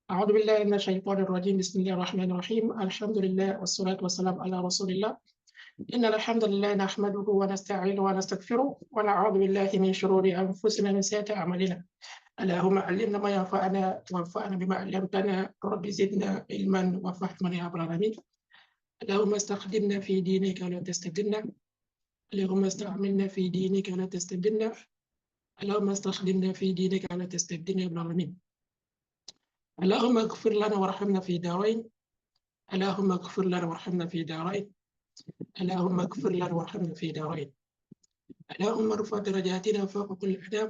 أعوذ بالله من الشيطان الرجيم. بسم الله الرحمن الرحيم. الحمد لله والصلاة والسلام على رسول الله. إن الحمد لله نحمده ونستعينه ونستغفره ونعوذ بالله من شرور أنفسنا ومن سيئات أعمالنا. اللهم علمنا ما ينفعنا وانفعنا بما علمتنا. رب زدنا علما وفهما يا رب العالمين. اللهم استخدمنا في دينك ولا تستبدلنا. اللهم استعملنا في دينك ولا تستبدلنا. اللهم استخدمنا في دينك ولا تستبدلنا يا رب العالمين. اللهم اغفر لنا وارحمنا في دارين. اللهم اغفر لنا وارحمنا في دارين. اللهم اغفر لنا وارحمنا في دارين. اللهم ارفع درجاتنا فوق كل أقدام.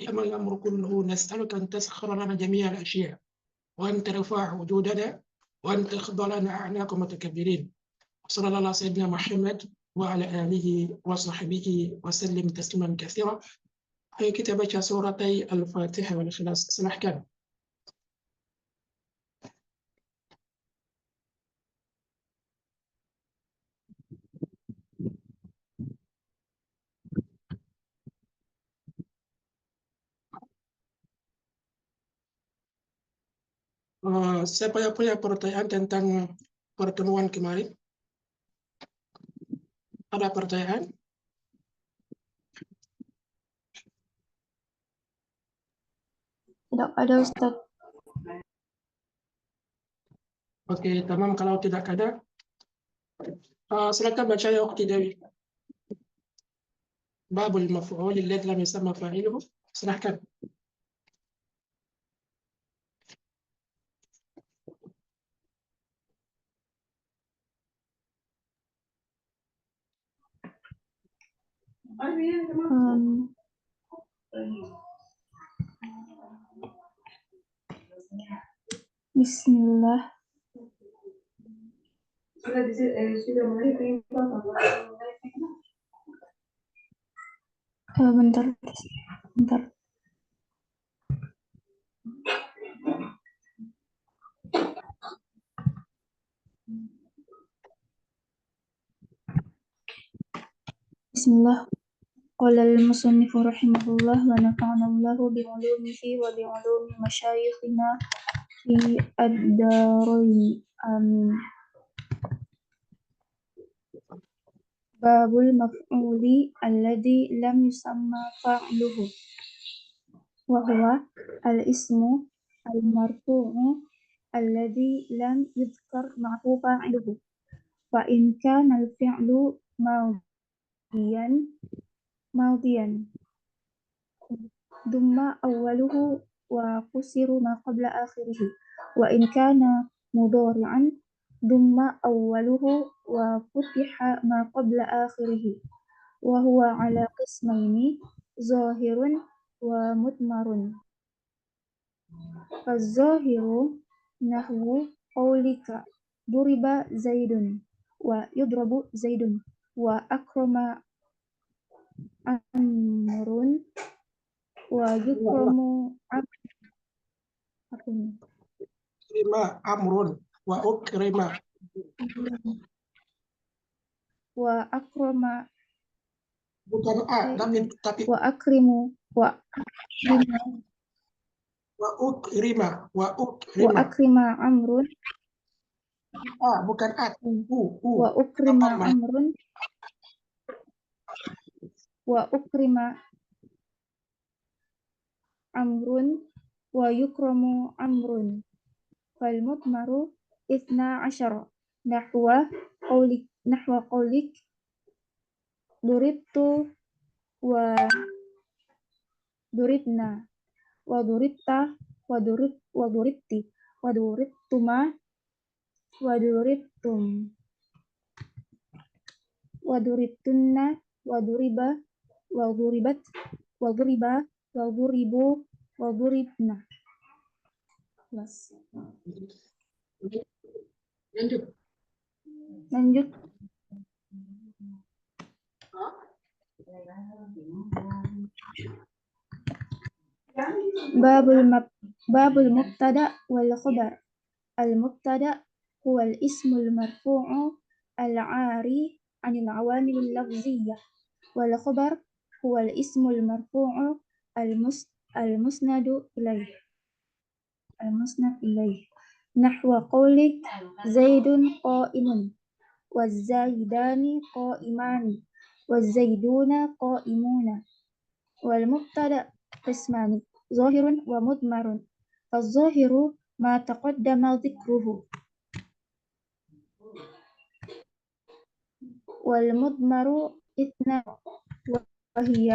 يا من الأمر كله نسألك أن تسخر لنا جميع الأشياء، وأن ترفع وجودنا، وأن تخضع لنا أعناق متكبرين. وصلى الله على سيدنا محمد وعلى آله وصحبه وسلم تسليما كثيرا. Ayo kita baca suratay Al-Fatihah wal Ikhlas. Silahkan. Siapa yang punya pertanyaan tentang pertemuan kemarin? Ada pertanyaan? Tidak ada, Ustaz. Oke, tamam. Kalau tidak ada, silakan baca ya Ukhti Dewi. Babul maf'ul alladhi lam yusamma fa'iluhu. Silahkan. Bismillah. Bentar. Bismillah. Qala al-musannifu rahimahullah wa nafa'ana Allahu bi'ulumihi wa bi'ulumi masyayikhina fi ad-darain. Amin. Babul maf'uli alladhi lam yusamma fa'iluhu wa huwa al-ismu al-marfu'u alladhi lam yudhkar ma'hu fa'iluhu fa in kana al-fi'lu madiyan dumma awwaluhu wa qusiru ma qabla akhirih wa in kana mudhari'an dumma awwaluhu wa futiha ma qabla akhirih wa huwa ala qismaini zahirun wa mutmarun. Faz-zahiru nahwu qawlika duriba zaidun wa yudrabu zaidun wa akrama amrun wa yukramu Amrun wa ukrima. Wa akrama Bukan tapi wa akrimu wa akrima amrun bukan wa ukrima amrun wa ukrima amrun wa yukramu amrun fal mutmaru 12 nahwa qawlik duribtu wa duribna wa duribta wa duribti wa duribtuma wa duribtum wa duribtunna wa duriba wa duribat wa duriba wa duribu wa duribna. Lanjut. Babul mubtada wal khabar. Al mubtada huwa al ismul marfu'u al 'ari 'anil 'awamil lafziyyah wal khabar huwa al ismul marfu'u al musnadu ilaih. المسند إليه نحو قولك زيد قائم والزايدان قائمان والزيدون قائمون. والمبتدأ قسمان ظاهر ومضمر فالظاهر ما تقدم ذكره والمضمر اثنان وهي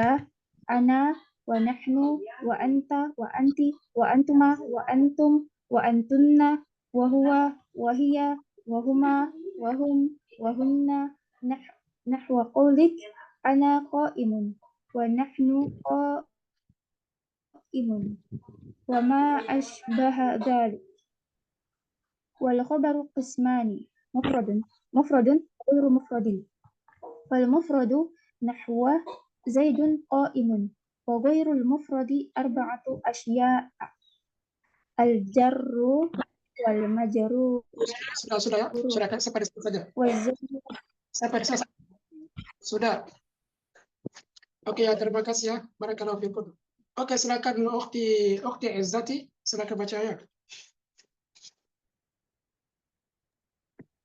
أنا ونحن وأنت وأنت وأنتما وأنتم وأنتن وهو وهي وهما وهم وهن نحو قولك أنا قائم ونحن قائم وما أشبه ذلك. والخبر قسمان مفرد غير مفرد فالمفرد نحو زيد قائم وغير المفرد أربعة أشياء الجر والمجرور Sudah ya, sudah kan sampai di situ saja. والزيد. Sampai di sana. Sudah. Oke ya, terima kasih ya. Barakallahu fikum. Oke, silakan Ukhti Izzati, silakan baca ya.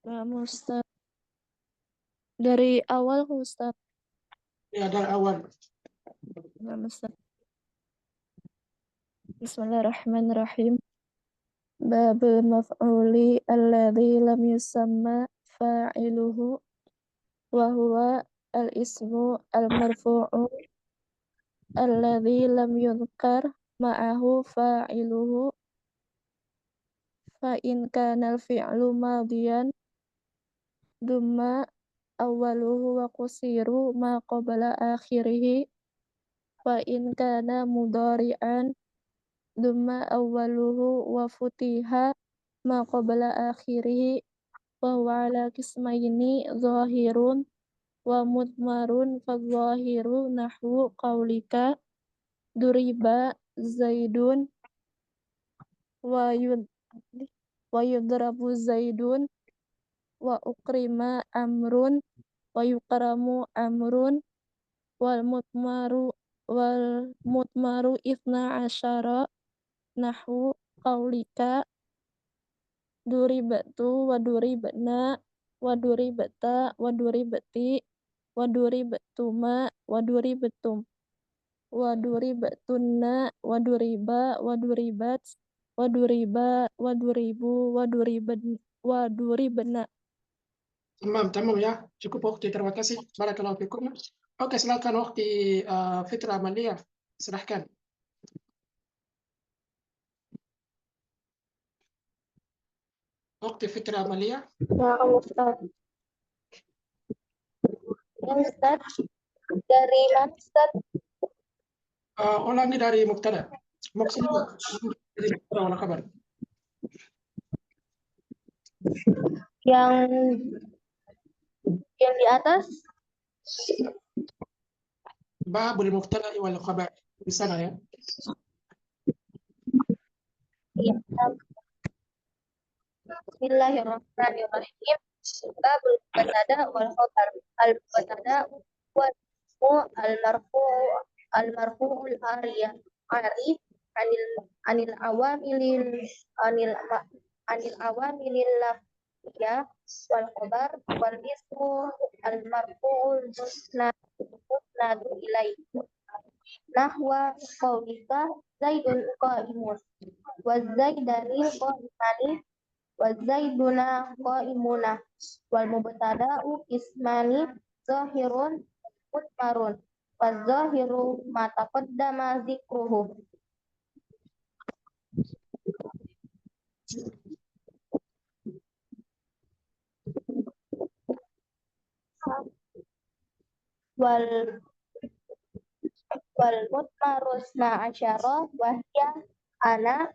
Nah, Ustaz. Dari awal Ustaz. Ya, dari awal. Nah, Ustaz. Bismillahirrahmanirrahim. Babul maf'uli alladhi lam yusamma fa'iluhu wa huwa al-ismu al-marfu'u alladhi lam yudhkar ma'ahu fa'iluhu fa in kana al-fi'lu madiyan dumma awwaluhu wa qusiru ma qabla akhirih fa in kana mudhari'an dumma awwaluhu wa futiha ma qabla akhirih wa huwa ala qismaini zahirun wa mudmarun fa zahiru nahwu qaulika duriba zaidun wa yudrabu zaidun wa ukrima amrun wa yukramu amrun wal mutmaru ithna asyara nahwu qaulika duribatu wa duribna wa duribata wa duribati wa duribatuma wa duribatum wa duribatunna wa duriba wa duribat wa duriba wa duribu wa duribna. Tamam ya. Cukup Ukhti, terima kasih. Barakallahu fikum. Oke, silakan Ukhti Fitra Amalia. Silahkan. Ukhti Fitra Amalia. Ya Ustaz. Ya Ustaz. Dari mana Ustaz? Ulangi dari mubtada. Maksudnya dari mubtada wal khabar. Yang di atas? Babul mubtada wal khabar. Di sana ya. Iya. Bismillahirrahmanirrahim. Babul mubtada wal khabar. Al mubtada wa al-marfu'ul ariyah anil awamilil lafiyah wal khabar wal ismu al-marfu'ul musnadu ilaihi nahwa qaulika zaidun qa'imun wa zaidani qa'imani wa zaiduna qa'imuna wal mubtada'u ismani zahirun mutmarun wa zahiru ma taqaddama dzikruhu. wal mutmarus na asyara wa hiya ana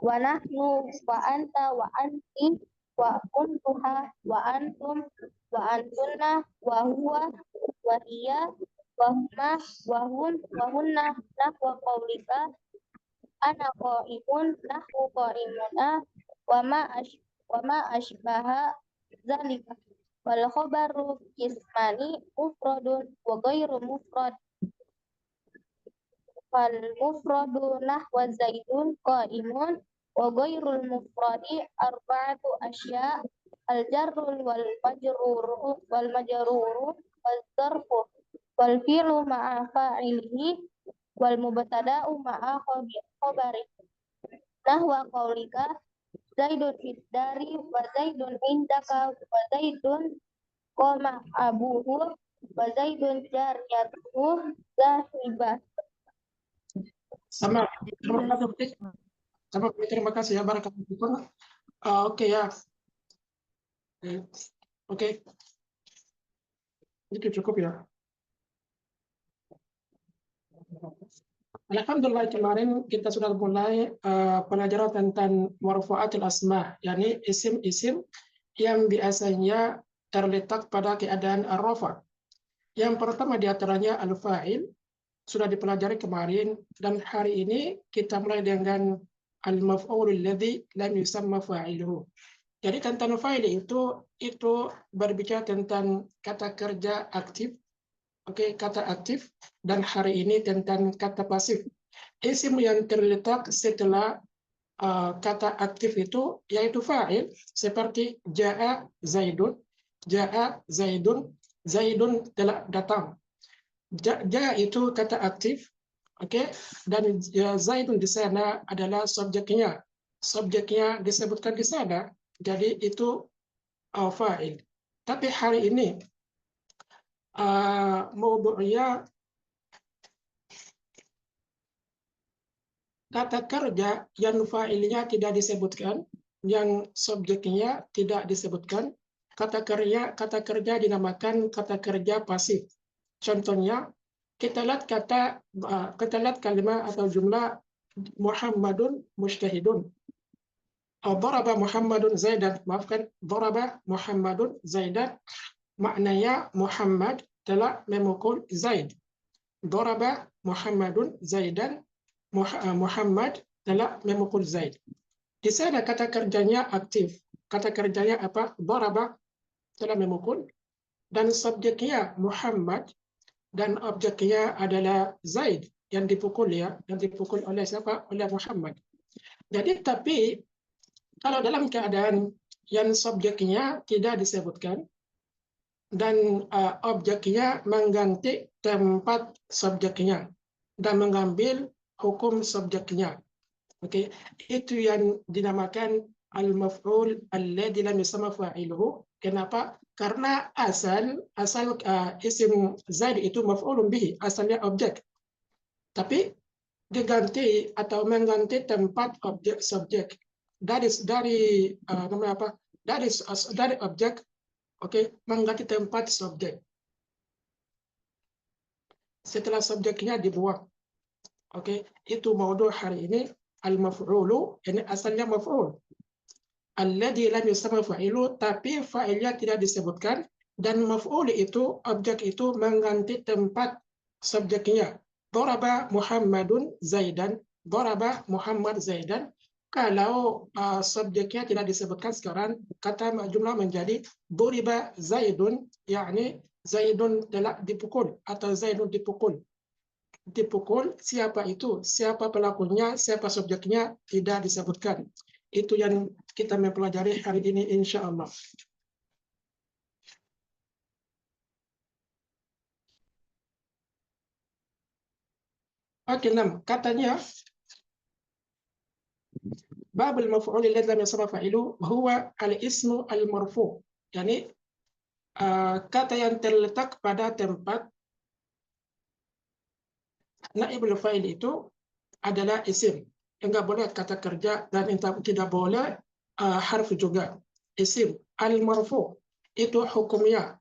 wa nahnu wa anta wa anti wa kuntuha wa antum wa antunna wa huwa wa hiya wa huma wa hun wa hunna nahwa qaulika ana qaimun nahwu qaimuna wa ma ashbaha zalika. Wal khabaru ismani mufradun wa ghairu mufrad fal mufradu nahwa zaidun qaimun wa ghairul mufradi arba'atu asya al jarrul wal majruru wal zarfu wal fi'lu ma'a fa'ilihi wal mubtada'u ma'a khabari nahwa qaulika zaidun fid dari wa zaidun indaka wa zaidun qama abuhu wa zaidun jariyatuhu zahibah. Sama, terima kasih ya, barakallahu fikum. Oke ya. Oke. Itu cukup ya. Alhamdulillah, kemarin kita sudah mulai pelajaran tentang marfu'atul asma, yakni isim-isim yang biasanya terletak pada keadaan ar-rafa. Yang pertama di antaranya al-fa'il, sudah dipelajari kemarin, dan hari ini kita mulai dengan al-maf'ulul ladzi lam yusamma fa'iluhu. Jadi tentang fa'il itu berbicara tentang kata kerja aktif. Oke, kata aktif, dan hari ini tentang kata pasif. Isim yang terletak setelah kata aktif itu yaitu fa'il, seperti ja'a zaidun, zaidun telah datang. Ja itu kata aktif, oke, dan zaidun di sana adalah subjeknya. Subjeknya disebutkan di sana, jadi itu fa'il. Tapi hari ini maudu'nya kata kerja yang fa'ilnya tidak disebutkan, yang subjeknya tidak disebutkan. Kata kerja dinamakan kata kerja pasif. Contohnya, kita lihat kalimat atau jumlah Muhammadun mujtahidun. Daraba Muhammadun Zaidan, maafkan, daraba Muhammadun Zaidan, maknanya Muhammad telah memukul Zaid. Daraba Muhammadun Zaidan, Muhammad telah memukul Zaid. Di sana kata kerjanya aktif. Kata kerjanya apa? Daraba, telah memukul, dan subjeknya Muhammad, dan objeknya adalah Zaid yang dipukul ya, yang dipukul oleh siapa? Oleh Muhammad. Jadi tapi kalau dalam keadaan yang subjeknya tidak disebutkan dan objeknya mengganti tempat subjeknya dan mengambil hukum subjeknya, oke, itu yang dinamakan al-maf'ul alladzi lam yusamma fa'iluhu. Kenapa? Karena asal isim Zaid itu maf'ulun bihi, asalnya objek. Tapi diganti atau mengganti tempat objek subjek. Dari namanya apa? Dari objek, oke, mengganti tempat subjek. Setelah subjeknya dibuang. Oke, itu maudhu hari ini al-maf'ulu, ini asalnya maf'ul. Alladzi lam yusamma fa'ilu, tapi fa'ilnya tidak disebutkan, dan maf'ul itu, objek itu mengganti tempat subjeknya. Daraba Muhammadun Zaidan, daraba Muhammad Zaidan. Kalau subjeknya tidak disebutkan sekarang, kata jumlah menjadi duriba Zaidun, yakni Zaidun telah dipukul atau Zaidun dipukul. Dipukul, siapa itu? Siapa pelakunya? Siapa subjeknya? Tidak disebutkan. Itu yang kita mempelajari hari ini, insya Allah. Oke, 6. Katanya, babul maf'ul alladzi lam yusamma fa'iluhu huwa al-ismu al-marfu'. Yani kata yang terletak pada tempat naibul fa'il itu adalah isim. Enggak boleh kata kerja dan tidak boleh harf juga. Isim al-marfu' itu hukumnya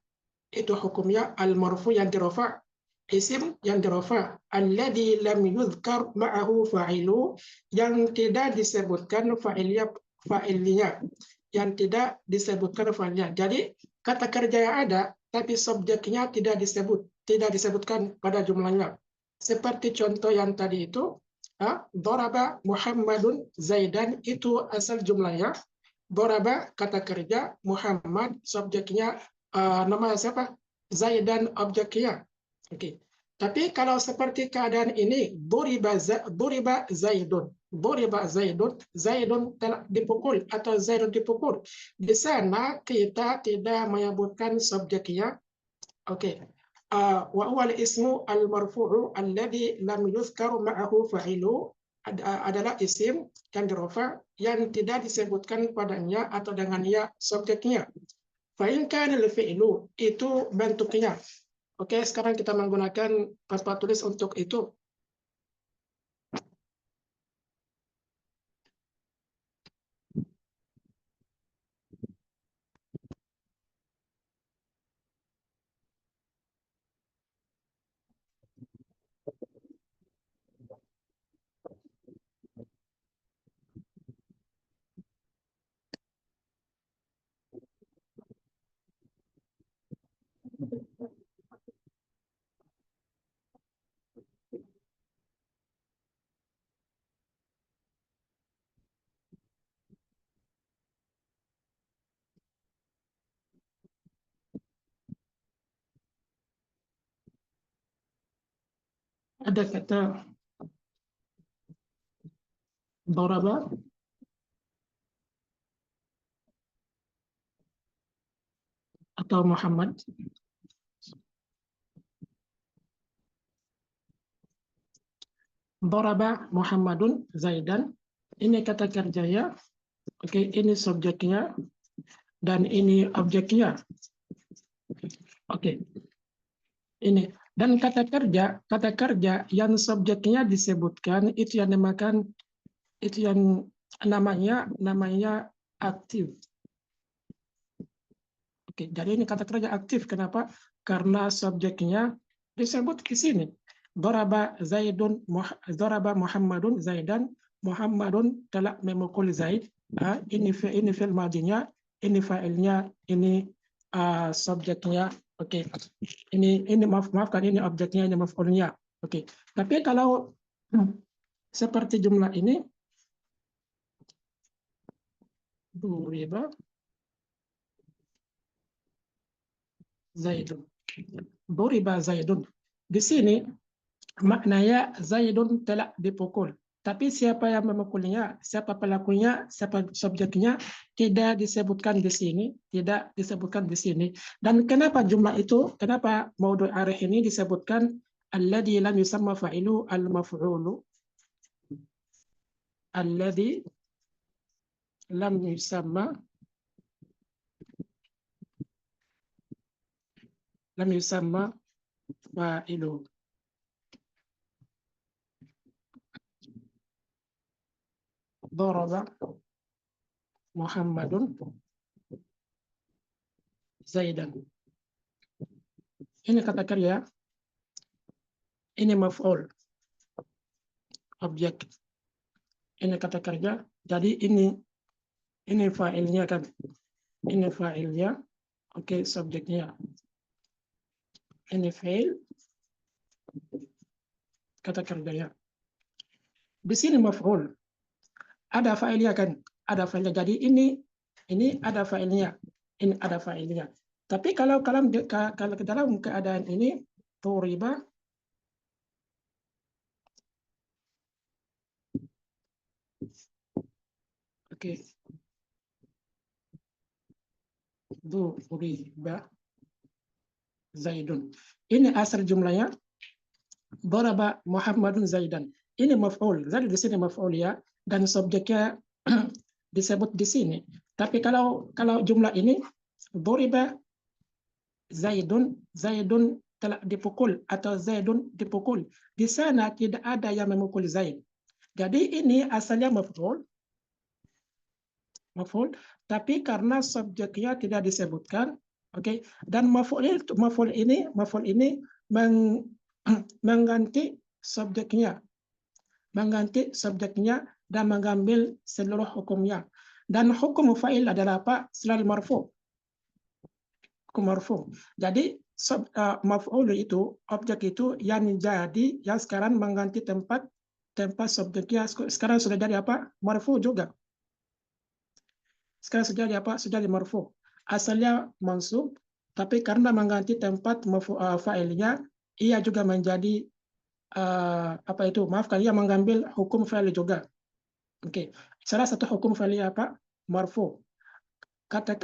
al-marfu' yang dirafa', isim yang dirafa', alladzi lam yuzkar ma'ahu fa'ilu, yang tidak disebutkan fa'ilnya, yang tidak disebutkan fa'ilnya. Jadi kata kerja yang ada tapi subjeknya tidak disebutkan pada jumlahnya. Seperti contoh yang tadi itu, daraba Muhammadun Zaidan, itu asal jumlahnya. Daraba kata kerja, Muhammad subjeknya, nama siapa? Zaidan objeknya. Oke. Tapi kalau seperti keadaan ini, duriba Zaidun. Duriba Zaidun, Zaidun telah dipukul atau Zaidun dipukul. Di sana kita tidak menyebutkan subjeknya. Oke. Wa huwa al-ismu al-marfu'u alladhi lam yuzkar ma'ahu fa'ilu, adalah isim yang dirofa yang tidak disebutkan padanya atau dengannya subjeknya. Fa'in kana al-fi'lu, itu bentuknya. Oke, sekarang kita menggunakan papan tulis untuk itu. Ada kata daraba atau Muhammad. Daraba Muhammadun Zaidan. Ini kata kerjanya. Oke, ini subjeknya dan ini objeknya. Oke. Ini dan kata kerja yang subjeknya disebutkan itu yang dinamakan, itu yang namanya aktif. Oke, jadi ini kata kerja aktif. Kenapa? Karena subjeknya disebut di sini. Daraba Muhammadun Zaidan. Muhammadun telah memukul Zaid. Ini fi'il madinya, ini fa'ilnya, ini subjeknya. Oke. Ini maafkan, ini objeknya, ini maf'ulnya. Oke. Tapi kalau seperti jumlah ini, duriba Zaidun. Duriba Zaidun. Di sini maknanya Zaidun telah dipukul. Tapi siapa yang memukulnya, siapa pelakunya, siapa subjeknya tidak disebutkan di sini, tidak disebutkan di sini. Dan kenapa jumlah itu, kenapa maudhu' arif ini disebutkan alladzi lam yusamma fa'ilu al-maf'ulu, alladzi lam yusamma fa'ilu. Daraba Muhammadun Zaidan. Ini kata kerja, ini maf'ul, objek. Ini kata kerja, jadi ini fa'ilnya kan, ini fa'ilnya, oke, subjeknya. Ini fa'il, kata kerjanya. Di sini maf'ul, ada fa'ilnya kan, ada fa'ilnya. Jadi ini ada fa'ilnya, ini ada fa'ilnya. Tapi kalau dalam keadaan ini duriba oke. Duriba Zaidun. Ini asal jumlahnya daraba Muhammadun Zaidan. Ini maf'ul. Jadi di sini maf'ul ya, dan subjeknya disebut di sini. Tapi kalau jumlah ini duriba Zaidun telah dipukul atau Zaidun dipukul. Di sana tidak ada yang memukul Zaid. Jadi ini asalnya maf'ul. Tapi karena subjeknya tidak disebutkan, oke, dan maf'ul ini mengganti subjeknya, dan mengambil seluruh hukumnya. Dan hukum fa'il adalah apa? Selalu marfu'. Hukum marfu'. Jadi maf'ul itu, objek itu yang sekarang mengganti tempat subjeknya. Sekarang sudah jadi apa? Marfu' juga. Sekarang sudah jadi apa? Sudah di marfu'. Asalnya mansub, tapi karena mengganti tempat fa'ilnya, ia juga menjadi apa itu? Maafkan, ia mengambil hukum fi'il juga. Oke. Salah satu hukum fi'il apa? Marfu. Kata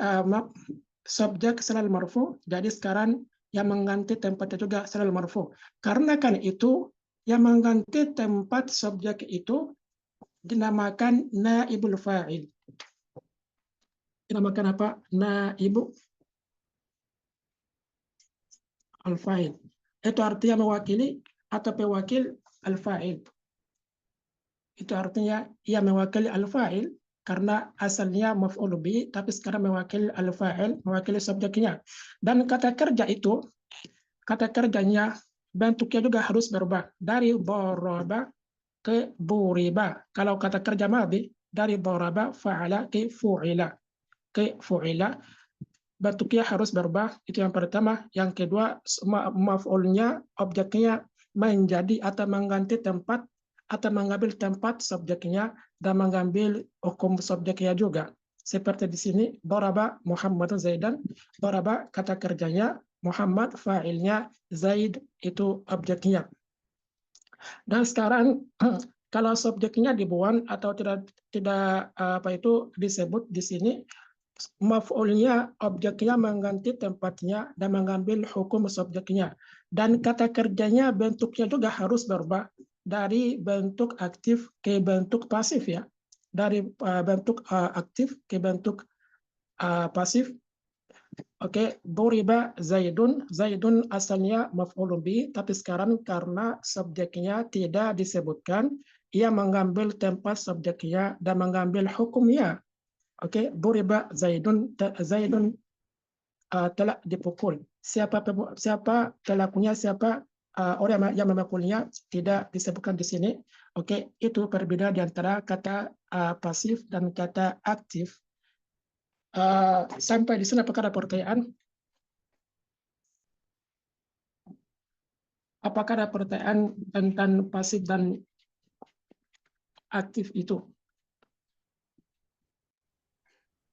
subjek selalu marfu, jadi sekarang yang mengganti tempatnya juga selalu marfu. Karena kan itu yang mengganti tempat subjek itu dinamakan naibul fa'il. Dinamakan apa? Naibul al-fa'il. Itu artinya mewakili atau pewakil al-fa'il. Itu artinya ia mewakili al-fa'il karena asalnya maf'ul bi, tapi sekarang mewakili al-fa'il, mewakili subjeknya. Dan kata kerja itu, kata kerjanya bentuknya juga harus berubah dari boraba ke buriba. Kalau kata kerja madhi dari boraba fa'ala ke fu'ila, bentuknya harus berubah. Itu yang pertama. Yang kedua, maf'ulnya, objeknya menjadi atau mengganti tempat atau mengambil tempat subjeknya dan mengambil hukum subjeknya juga. Seperti di sini, daraba Muhammad Zaidan. Daraba kata kerjanya, Muhammad fa'ilnya, Zaid itu objeknya. Dan sekarang kalau subjeknya dibuang atau tidak apa itu disebut di sini, maf'ulnya, objeknya mengganti tempatnya dan mengambil hukum subjeknya. Dan kata kerjanya bentuknya juga harus berubah dari bentuk aktif ke bentuk pasif ya. Dari bentuk aktif ke bentuk pasif. Oke, duriba Zaidun. Zaidun asalnya maf'ul bi, tapi sekarang karena subjeknya tidak disebutkan, ia mengambil tempat subjeknya dan mengambil hukumnya. Oke, duriba Zaidun. Zaidun telah dipukul. Siapa pelakunya, siapa orang yang memukulnya tidak disebutkan di sini. Oke, itu perbedaan di antara kata pasif dan kata aktif. Sampai di sini apakah ada pertanyaan? Apakah ada pertanyaan tentang pasif dan aktif itu?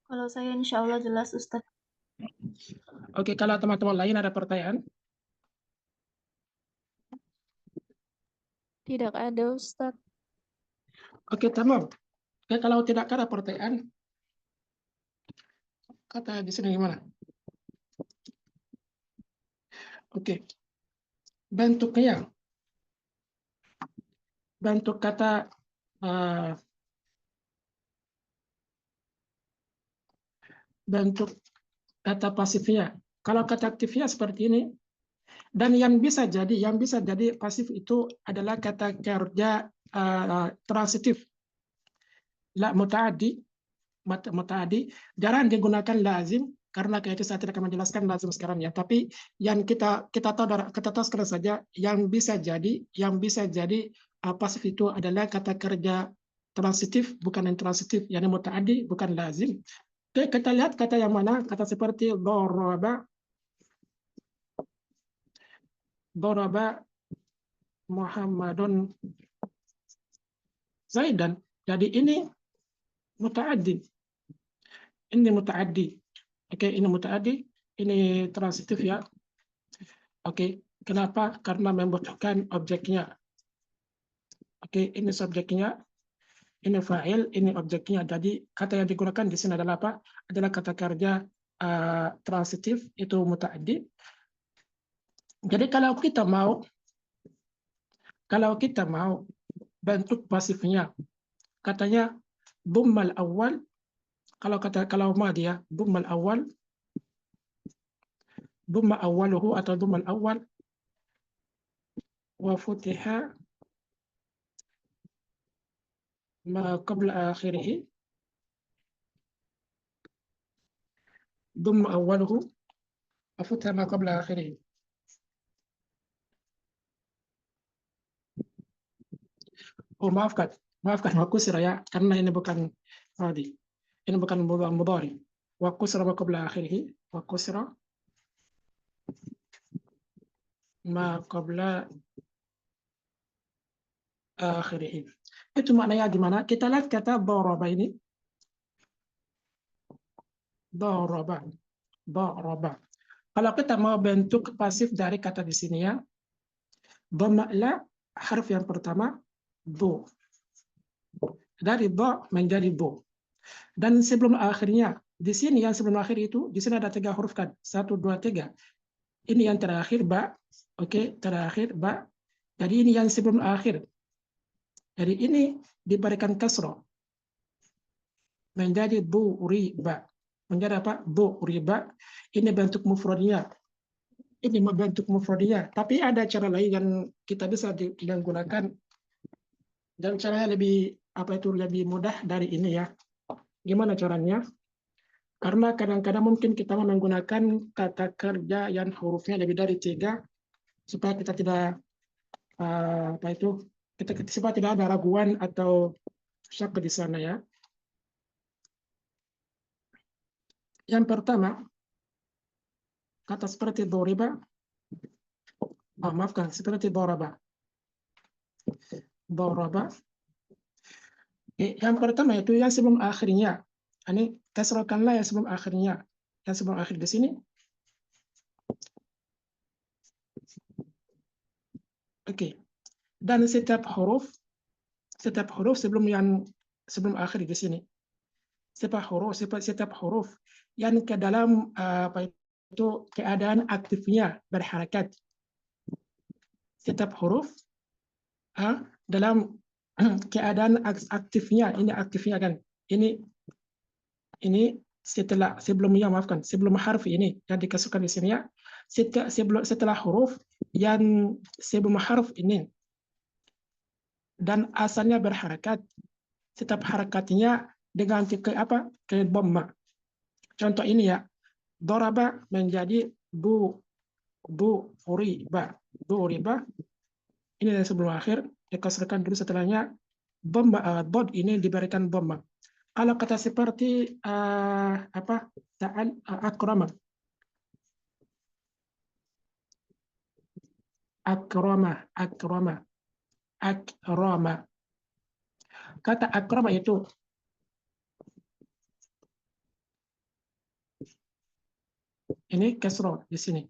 Kalau saya insya Allah jelas Ustaz. Oke, kalau teman-teman lain ada pertanyaan? Tidak ada, Ustadz. Oke, tamam. Oke, kalau tidak ada pertanyaan, kata di sini gimana? Oke. Bentuknya. Bentuk kata bentuk kata pasifnya. Kalau kata aktifnya seperti ini. Dan yang bisa jadi pasif itu adalah kata kerja transitif. La muta'addi, jarang digunakan lazim karena kayak itu saya tidak akan menjelaskan lazim sekarang ya. Tapi yang kita tahu sekarang saja yang bisa jadi pasif itu adalah kata kerja transitif, bukan intransitif, yakni muta'addi bukan lazim. Oke, kita lihat kata yang mana, kata seperti daraba Muhammadun Zaidan. Jadi ini muta'addi. Ini muta'addi. Oke, ini muta'addi, ini transitif ya. Oke, kenapa? Karena membutuhkan objeknya. Oke, ini subjeknya, ini fa'il, ini objeknya. Jadi kata yang digunakan di sini adalah apa? Adalah kata kerja transitif, itu muta'addi. Jadi kalau kita mau bentuk pasifnya, katanya dummal awal, kalau madhi ya, dummal awal, dumma awaluhu atau dummal awal, wa futiha ma qabla akhirih, dumma awaluhu wa futiha ma qabla akhirih. Oh, maafkan, wa kusra ya, karena ini bukan madhi. Ini bukan mudhari. Wa kusra ma qabla akhirih, wa kusra ma qabla akhirih. Itu maknanya gimana? Kita lihat kata daraba ini. Daraba. Kalau kita mau bentuk pasif dari kata di sini ya, Dhamma la, harf yang pertama, do. Dari do menjadi do. Dan sebelum akhirnya, di sini yang sebelum akhir itu, di sini ada 3 huruf kan? 1, 2, 3. Ini yang terakhir ba, oke, terakhir ba. Jadi ini yang sebelum akhir. Jadi ini diberikan kasroh menjadi bu riba. Menjadi apa? Bu riba. Ini bentuk mufradnya. Ini bentuk mufradnya. Tapi ada cara lain yang kita bisa digunakan dan caranya lebih apa itu lebih mudah dari ini ya. Gimana caranya? Karena kadang-kadang mungkin kita menggunakan kata kerja yang hurufnya lebih dari 3 supaya kita tidak apa itu kita supaya tidak ada raguan atau syak di sana ya. Yang pertama, kata seperti doriba, maafkan, seperti doraba. Doraba. Yang pertama itu yang sebelum akhirnya. Ini kasrokanlah yang sebelum akhirnya. Yang sebelum akhir di sini. Oke. Dan setiap huruf sebelum akhir di sini. Setiap huruf yang ke dalam apa itu keadaan aktifnya berharakat. Setiap huruf dalam keadaan aktifnya, ini aktifnya kan, ini sebelumnya maafkan, sebelum harf ini yang dikasihkan di sini ya, setelah huruf yang sebelum harf ini dan asalnya berharakat, setiap harakatnya dengan ke dhamma. Contoh ini ya, doraba menjadi bu riba, ini yang sebelum akhir dikasihkan dulu, setelahnya bod ini diberikan dhamma. Kalau kata seperti ta'al akrama. Kata akrama itu ini kasroh di sini.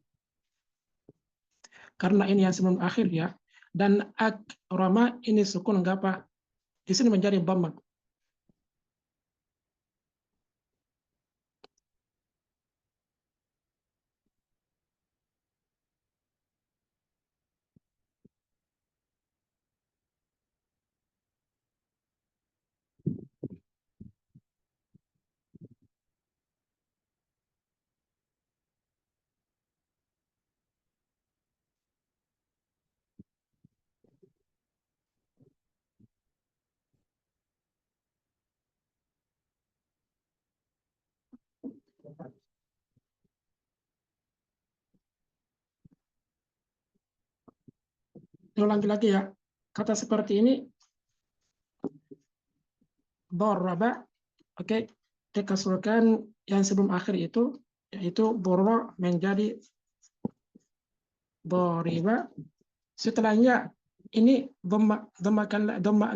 Karena ini yang sebelum akhir ya. Dan akrama ini sukun enggak apa? Di sini menjadi dhamma. Ulang lagi ya. Kata seperti ini doraba, oke, dikasrohkan yang sebelum akhir itu, yaitu borro menjadi doriba. Setelahnya ini dhamma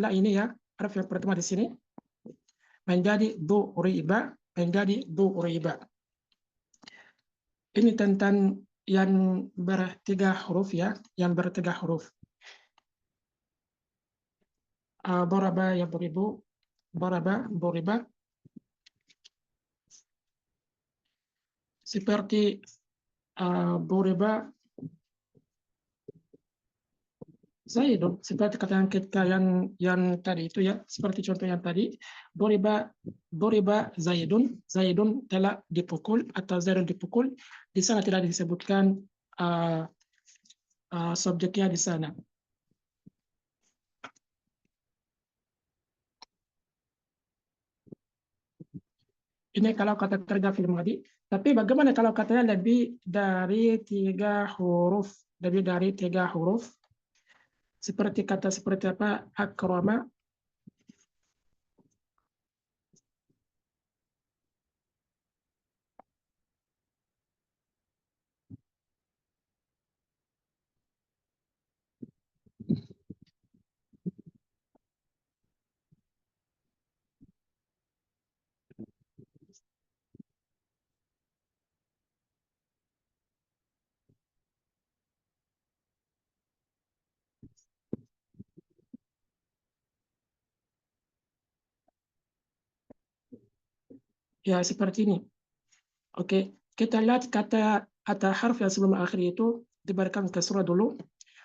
la ini ya, harf yang pertama di sini menjadi riba, Ini tentang yang bertiga huruf ya, yang bertiga huruf. Boraba ya beribu, boriba. Seperti boriba Zaidun, seperti kata yang tadi itu ya, seperti contoh yang tadi, boriba Zaidun telah dipukul atau Zaidun dipukul, di sana tidak disebutkan subjeknya di sana. Ini kalau kata kerja film tadi, tapi bagaimana kalau katanya lebih dari 3 huruf, seperti kata seperti apa, akrama. Ya, seperti ini. Oke, kita lihat kata atau harf yang sebelum akhir itu diberikan kasrah dulu.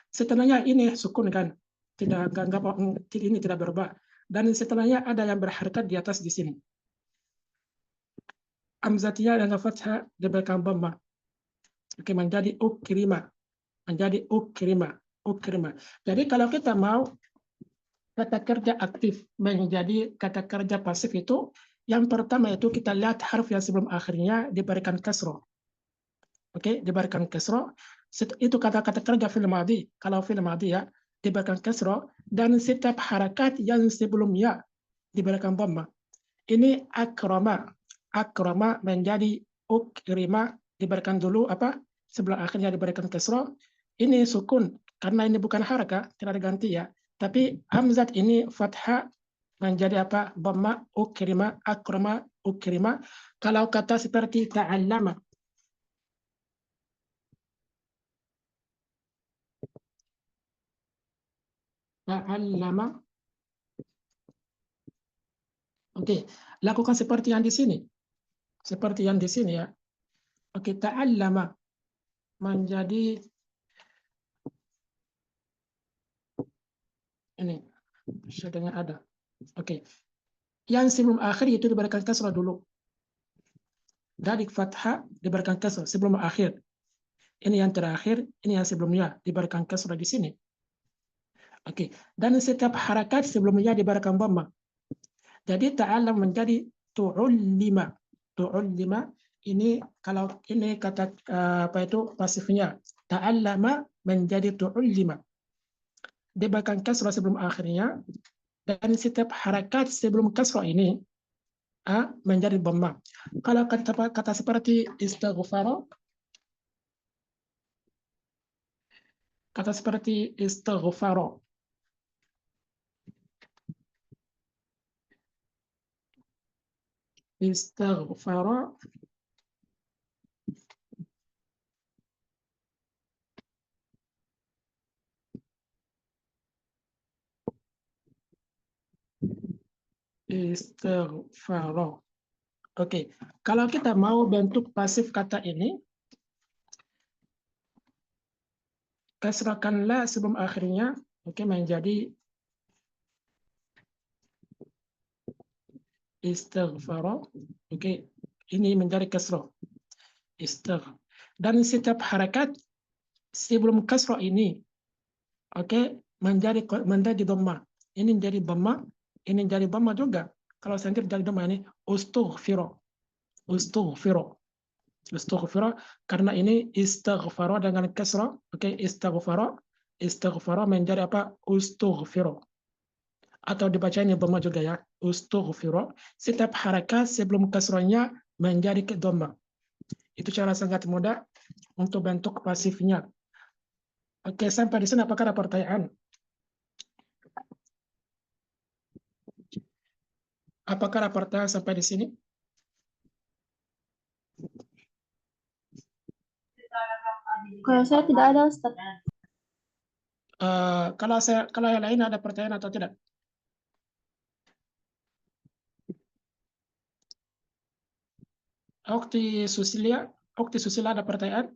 Setelahnya ini sukun kan, ini tidak berubah. Dan setelahnya ada yang berharakat di atas di sini. Hamzatnya dengan fathah diberikan dhamma. Oke, menjadi ukrima, menjadi ukrima, ukrima. Jadi kalau kita mau kata kerja aktif menjadi kata kerja pasif itu, yang pertama itu kita lihat harf yang sebelum akhirnya diberikan kasroh. Oke, diberikan kasroh. Itu kata-kata kerja fi'il madhi. Kalau fi'il madhi ya, diberikan kasroh. Dan setiap harakat yang sebelumnya diberikan dhamma. Ini akrama. Akrama menjadi ukrima, diberikan dulu apa? Sebelah akhirnya diberikan kasroh. Ini sukun. Karena ini bukan harakat, tidak diganti ya. Tapi hamzat ini fathah menjadi apa? Dhamma, ukrima, akrama, ukrima. Kalau kata seperti ta'allama, ta'allama. Oke, lakukan seperti yang di sini. Seperti yang di sini ya. Oke, ta'allama menjadi ini sedangnya ada. Oke. Yang sebelum akhir itu diberikan kasrah dulu. Dari fathah diberikan kasrah sebelum akhir. Ini yang terakhir, ini yang sebelumnya diberikan kasrah di sini. Oke. Dan setiap harakat sebelumnya diberikan dhamma. Jadi ta'allam menjadi tu'ullima. Tu'ullima ini kalau ini kata apa itu pasifnya. Ta'allama menjadi tu'ullima. Diberikan kasrah sebelum akhirnya, dan setiap harakat sebelum kasrah ini menjadi dhamma. Kalau kata seperti istighfar, kata seperti istighfar, istighfar, istighfar. Oke, kalau kita mau bentuk pasif kata ini, kasrahkanlah sebelum akhirnya, oke, menjadi istighfar. Oke, ini menjadi kasrah. Istighfar. Dan setiap harakat sebelum kasrah ini, oke, menjadi dhamma. Ini menjadi dhamma, ini jadi dhamma juga. Kalau sendiri jadi dhamma ini ustughfira. Ustughfira. Istighfar, karena ini istighfar dengan kasrah, oke, istighfar, istighfar menjadi apa? Ustughfir. Atau dibaca ini dhamma juga ya, ustughfir. Setiap harakat sebelum kasrahnya menjadi dhamma. Itu cara sangat mudah untuk bentuk pasifnya. Oke, sampai di sini apakah ada pertanyaan? Apakah ada pertanyaan sampai di sini? Kalau saya tidak ada, Ustaz. Kalau yang lain ada pertanyaan atau tidak? Okti Susila ada pertanyaan?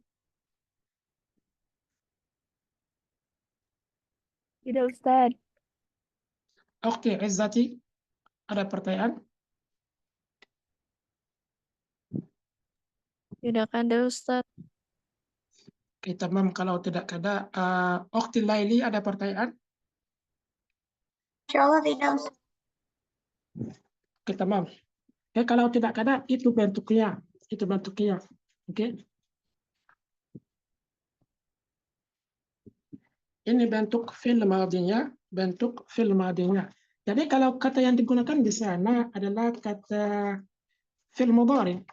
Tidak, Ustaz. Okti Izzati ada pertanyaan? Tidak ada, Ustaz. Kita kalau tidak ada, Okti Laili ada pertanyaan? Insyaallah tidak, Ustaz. Kita kalau tidak ada, itu bentuknya, oke. Ini bentuk fi'il madinya, Jadi kalau kata yang digunakan di sana adalah kata fi'il mudhari,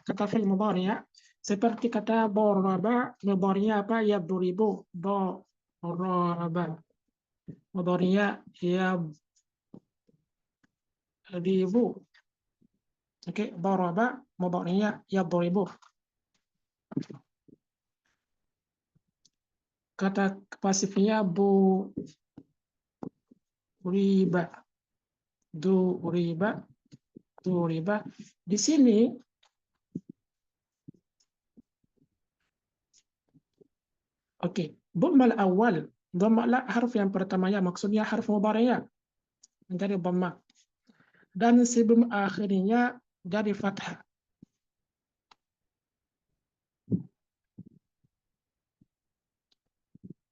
ya. Seperti kata daraba, mudhari'nya apa? Yadribu, daraba. Mudhari'nya yadribu. Oke, daraba, mudhari'nya yadribu. Kata pasifnya riba. Du riba. Di sini Oke, dhamma al-awwal. Dhamma la harf yang pertamanya maksudnya harf mudhari'nya menjadi dhamma. Dan sebelum akhirnya jadi fathah.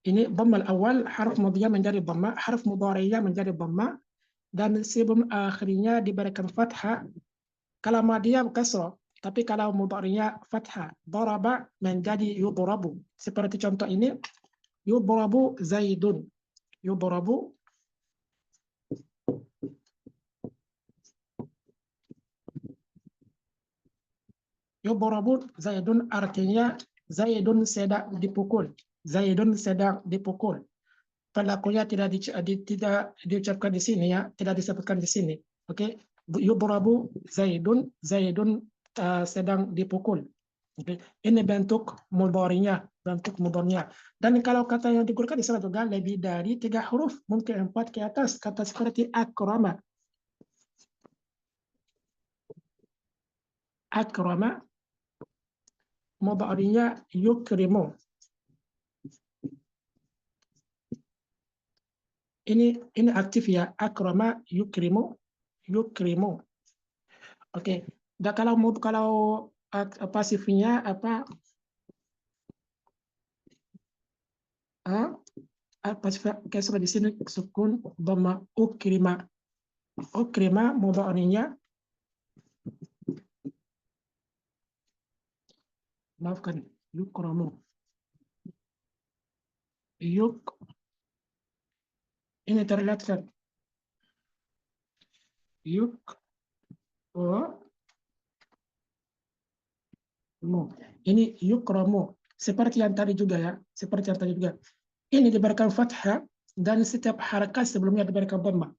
Ini dhamma al-awwal, harf mudhari'nya menjadi dhamma, harf mudhari'nya menjadi dhamma, dan sebelum akhirnya diberikan fathah. Kalau madiyah kasrah, tapi kalau mudhari'nya fathah, daraba menjadi yudrabu. Seperti contoh ini, yudrabu Zaidun. Yudrabu Zaidun artinya Zaidun sedang dipukul. Zaidun sedang dipukul. Pelakunya tidak diucapkan di sini ya, tidak disebutkan di sini. Oke, yudrabu Zaidun, Zaidun sedang dipukul. Oke, ini bentuk mudhari'nya, bentuk mudhari'nya. Dan kalau kata yang digunakan di sana juga lebih dari 3 huruf, mungkin 4 ke atas, kata seperti akrama. Akrama mudhari'nya yukrimu. Ini aktif ya, akrama yukrimu, yukrimu. Oke, dan kalau pasifnya apa? Pasif kasrah di sini sukun dhamma ukrima. Ukrima mudhari'nya, maafkan, yukramu. Ini terlihat kan? Ini yukramu. Seperti yang tadi juga ya, seperti yang tadi juga. Ini diberikan fathah dan setiap harakat sebelumnya diberikan dhamma.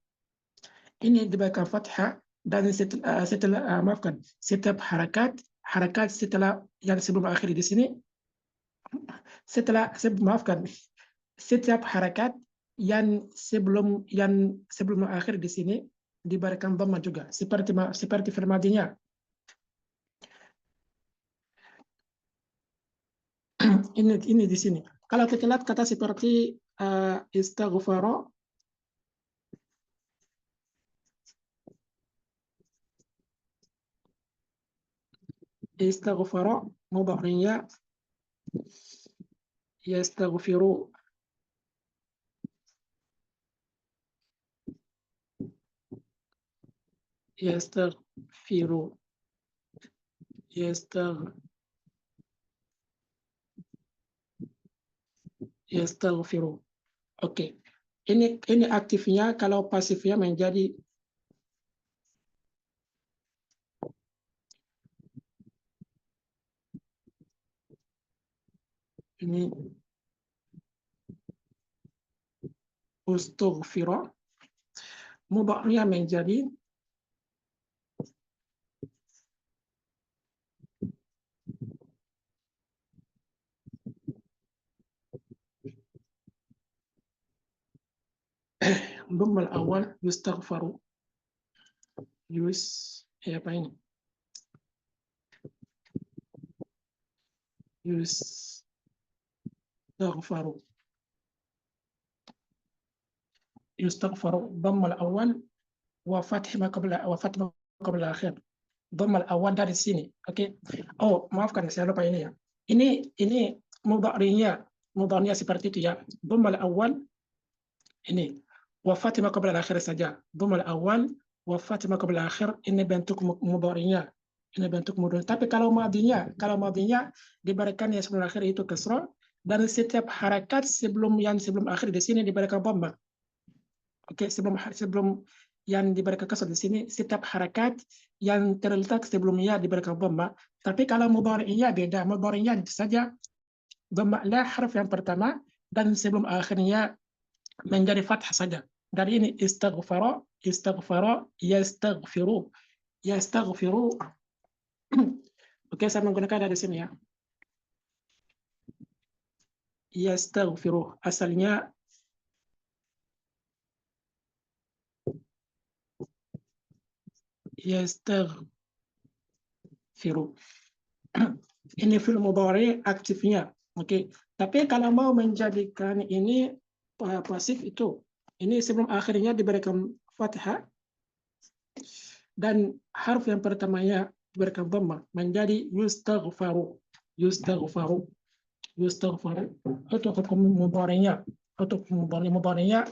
Ini diberikan fathah dan setelah maafkan, setiap harakat setelah yang sebelum akhir di sini, maafkan, setiap harakat yang sebelum akhir di sini diberikan dhamma juga, seperti firmadinya. Ini di sini. Kalau kita lihat kata seperti istaghfara, mudhari'nya yastaghfiru. Yastaghfiru. Oke. Ini aktifnya, kalau pasifnya menjadi ini ustughfira, mudhari'nya menjadi dhamma al-awwal yustaghfaru. Apa ini? Yustaghfaru dhamma al-awwal wa fath ma qabla akhir. Dhamma al-awwal dari sini. Oke. Oh, maafkan saya lupa ini ya. Ini mudhari'nya seperti itu ya. Dhamma al-awwal ini wa fath ma qabla akhir saja. Dhamma al-awwal wa fath ma qabla akhir, ini bentuk mudhari'nya. Ini bentuk mudhari'. Tapi kalau madinya diberikan yang sebelum akhir itu kasrah, dan setiap harakat sebelum akhir di sini diberikan dhamma. Oke, sebelum yang diberikan kasrah di sini, setiap harakat yang terletak sebelumnya diberikan dhamma. Tapi kalau mudhari'nya beda, mudhari'nya saja dhamma la harf yang pertama dan sebelum akhirnya menjadi fathah saja. Dari ini istaghfara, yastaghfiru. Oke, saya menggunakan dari sini ya. Yastaghfiru asalnya yastaghfiru. Ini fi'il mudhari aktifnya. Oke, Tapi kalau mau menjadikan ini pasif itu, ini sebelum akhirnya diberikan fathah dan harf yang pertamanya diberikan dhamma menjadi yustaghfaru. Yustaghfaru. Yustaghfaru. Untuk hukum mudhari'nya. Untuk mudhari'nya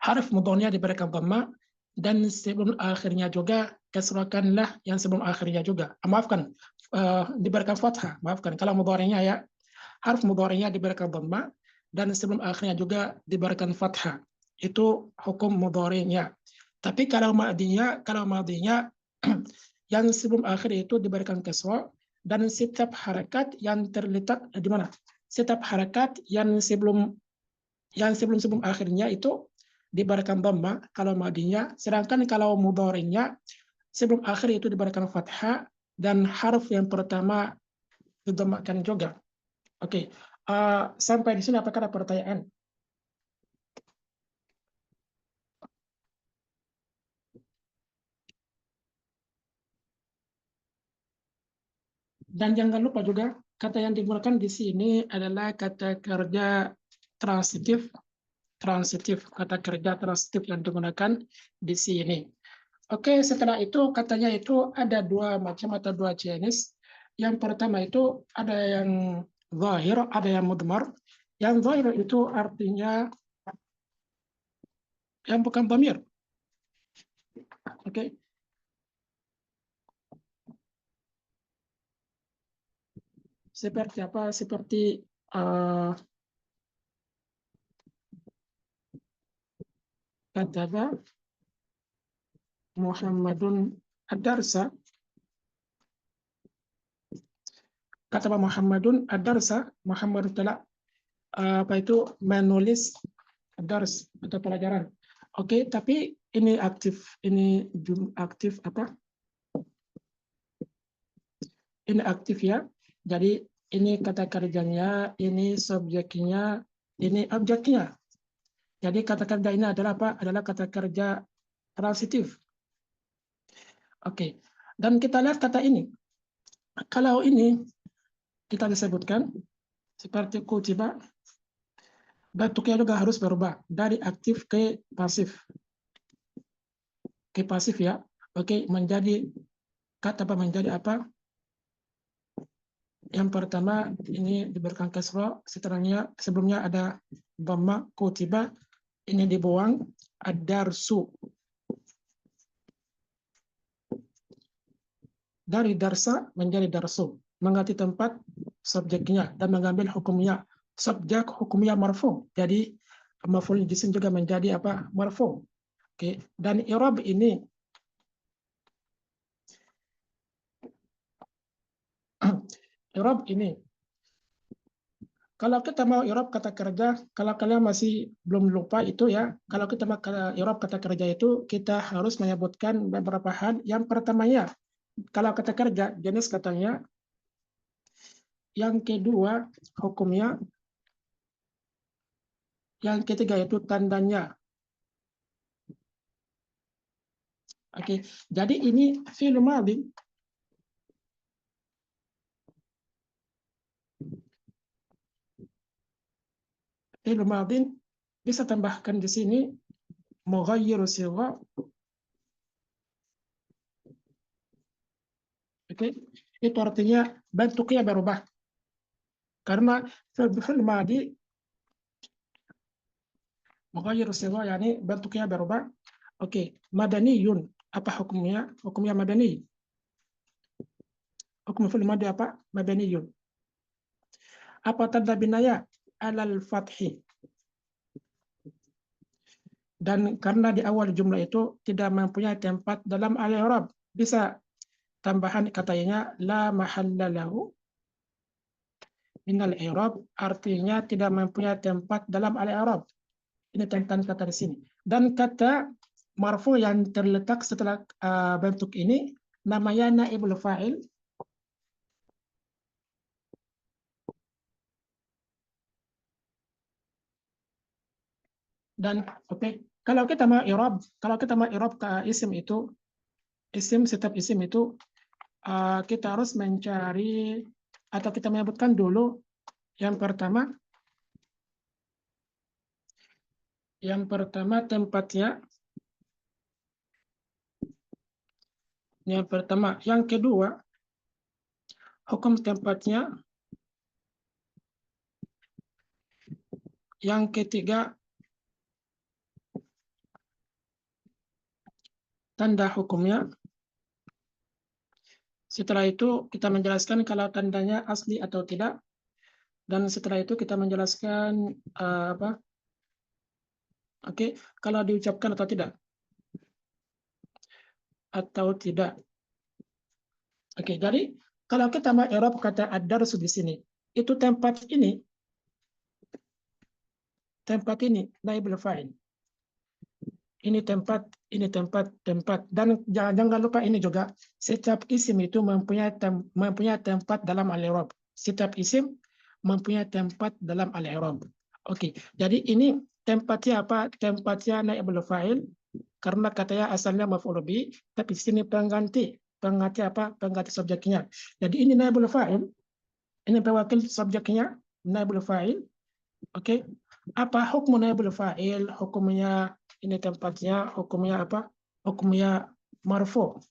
harf mudhari'nya diberikan dhamma dan sebelum akhirnya juga kasrakanlah yang sebelum akhirnya juga. Maafkan, diberikan fathah. Maafkan kalau mudhari'nya ya. Harf mudhari'nya diberikan dhamma dan sebelum akhirnya juga diberikan fathah. Itu hukum mudhari'nya. Tapi kalau madinya yang sebelum akhir itu diberikan kasrah dan setiap harakat yang terletak di mana? Setiap harakat yang sebelum akhirnya itu diberikan dhamma kalau madinya, sedangkan kalau mudhari'nya sebelum akhir itu diberikan fathah dan harf yang pertama didhammakan juga. Oke, sampai di sini apakah ada pertanyaan? Dan jangan lupa juga kata yang digunakan di sini adalah kata kerja transitif, kata kerja transitif yang digunakan di sini. Oke, setelah itu katanya itu ada dua macam atau dua jenis. Yang pertama itu ada yang zahir, ada yang mudmar. Yang zahir itu artinya yang bukan dhamir. Oke. Seperti apa? Seperti kataba Muhammadun ad-darsa. Kataba Muhammadun ad-darsa. Muhammad telah apa itu menulis dars atau pelajaran. Oke, tapi ini aktif, ini aktif apa? Ini aktif ya. Jadi ini kata kerjanya, ini subjeknya, ini objeknya. Jadi kata kerja ini adalah apa? Adalah kata kerja transitif. Oke. Dan kita lihat kata ini. Kalau ini kita disebutkan seperti kutiba, bentuknya juga harus berubah dari aktif ke pasif. Ke pasif ya. Oke, menjadi kata apa menjadi apa? Yang pertama ini diberikan kasrah, setelahnya sebelumnya ada dhamma kutiba, ini dibuang ad-darsu. Dari darsa menjadi darsu, mengganti tempat subjeknya dan mengambil hukumnya. Subjek hukumnya marfu. Jadi maf'ul jisim juga menjadi apa? Marfu. Oke, dan i'rab ini i'rab ini kalau kita mau i'rab kata kerja, kalau kalian masih belum lupa itu ya, kalau kita mau i'rab kata kerja itu kita harus menyebutkan beberapa hal. Yang pertamanya, kalau kata kerja jenis katanya, yang kedua hukumnya, yang ketiga itu tandanya. Oke, jadi ini fi'il madhi. Fi'il madhi bisa tambahkan di sini mughayyiru sigha. Oke, itu artinya bentuknya berubah. Karena fi'il madhi mughayyiru sigha yani bentuknya berubah. Oke, madaniyun. Apa hukumnya? Hukumnya madani. Hukum fi'il madhi apa? Madaniyun. Apa tanda binaya? Alal fathi. Dan karena di awal jumlah itu tidak mempunyai tempat dalam al-i'rab, bisa tambahan katanya la mahalla lahu minal i'rab, artinya tidak mempunyai tempat dalam al-i'rab. Ini tentang kata di sini. Dan kata marfu yang terletak setelah bentuk ini namanya naibul fa'il. Dan oke, kalau kita mau i'rab ke isim itu, setiap isim itu kita harus mencari atau kita menyebutkan dulu Yang pertama tempatnya. Yang pertama. Yang kedua, hukum tempatnya. Yang ketiga, tanda hukumnya. Setelah itu kita menjelaskan kalau tandanya asli atau tidak. Dan setelah itu kita menjelaskan kalau diucapkan atau tidak. Jadi kalau kita ma'irab kata ad-darsu di sini, itu tempat ini naibul fa'il. Ini tempat. Dan jangan lupa ini juga, setiap isim itu mempunyai tempat dalam al-i'rab. Setiap isim mempunyai tempat dalam al-i'rab. Jadi ini tempatnya apa? Tempatnya naibul fa'il, karena katanya asalnya maf'ul bih, tapi sini pengganti apa? Pengganti subjeknya. Jadi ini naibul fa'il, ini pewakil subjeknya, naibul fa'il. Apa hukum naibul fa'il? Hukumnya ini tempatnya, hukumnya apa? Hukumnya marfu.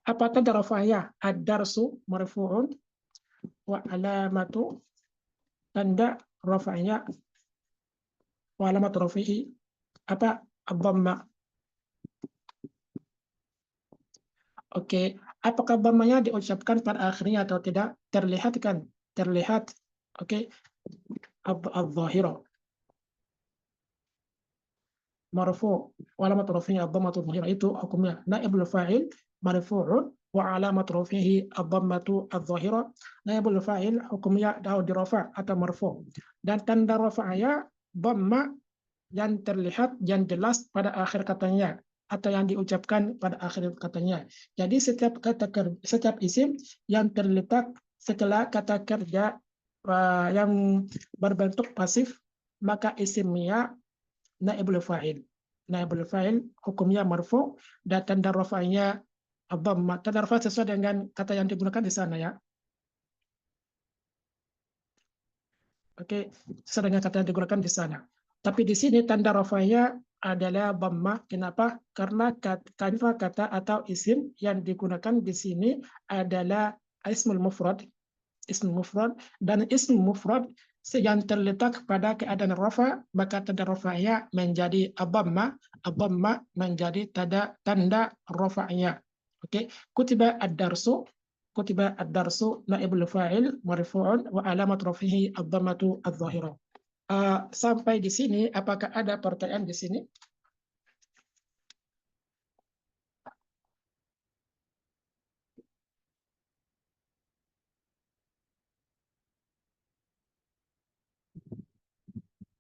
Apa tanda rafa'nya? Ad-darsu marfu'un wa alamatu tanda rafa'nya wa alamatu rafi'i apa? Ad-dhamma. Apakah dhammanya diucapkan pada akhirnya atau tidak? Terlihat kan? Terlihat. Ad-dhahira marfu' wa alamat rafi'i ad-dhammatu adh-dhahira, itu hukumnya naibul fa'il marfu'un wa alamat rafi'i ad-dhammatu adh-dhahira. Naibul fa'il hukumnya dirafa atau marfu', dan tanda rafa'nya dhamma yang terlihat, yang jelas pada akhir katanya atau yang diucapkan pada akhir katanya. Jadi setiap isim yang terletak setelah kata kerja yang berbentuk pasif, maka isimnya naibul fa'il. Naibul fa'il hukumnya marfu, dan tanda rafa'nya dhamma. Tanda rafa' sesuai dengan kata yang digunakan di sana ya. Sesuai dengan kata yang digunakan di sana. Tapi di sini tanda rafa'nya adalah dhamma. Kenapa? Karena kata atau isim yang digunakan di sini adalah ismul mufrad. Dan ismul mufrad yang terletak pada keadaan rafa, maka tanda rafa'nya menjadi dhamma. Dhamma menjadi tanda rafa'nya. Kutiba ad-darsu naibul fa'il marfu'un wa alamat rafihi ad-dhammatu adh-dhahira. Sampai di sini, apakah ada pertanyaan di sini?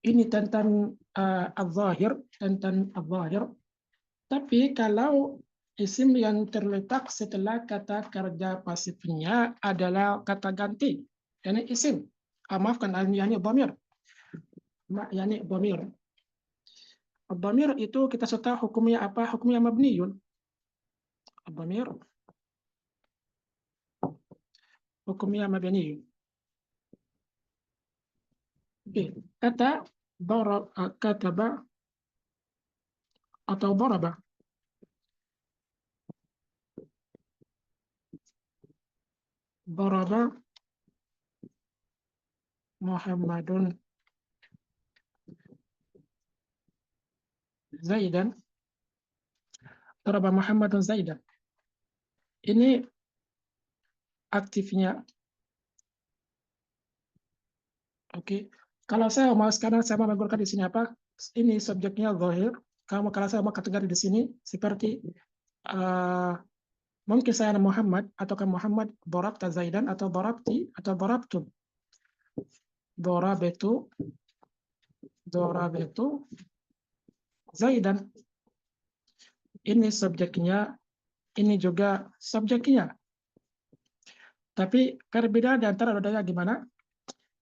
Ini tentang al-zahir, Tapi kalau isim yang terletak setelah kata kerja pasifnya adalah kata ganti, yani isim. Maafkan, yani dhamir. Yani dhamir. Dhamir itu kita sudah tahu hukumnya apa? Hukumnya mabniyun. Dhamir hukumnya mabniyun. Kata kataba atau daraba. Daraba Muhammadun Zaidan. Daraba Muhammadun Zaidan. Ini aktifnya. Kalau saya mau sekarang saya mau menggunakan di sini apa? Ini subjeknya zahir. Kalau saya mau kategori di sini seperti mungkin saya Muhammad, ataukah Muhammad darabta Zaidan, atau darabti, atau darabtu. Darabetu Zaidan. Ini subjeknya, ini juga subjeknya. Tapi perbedaan di antara dua gimana?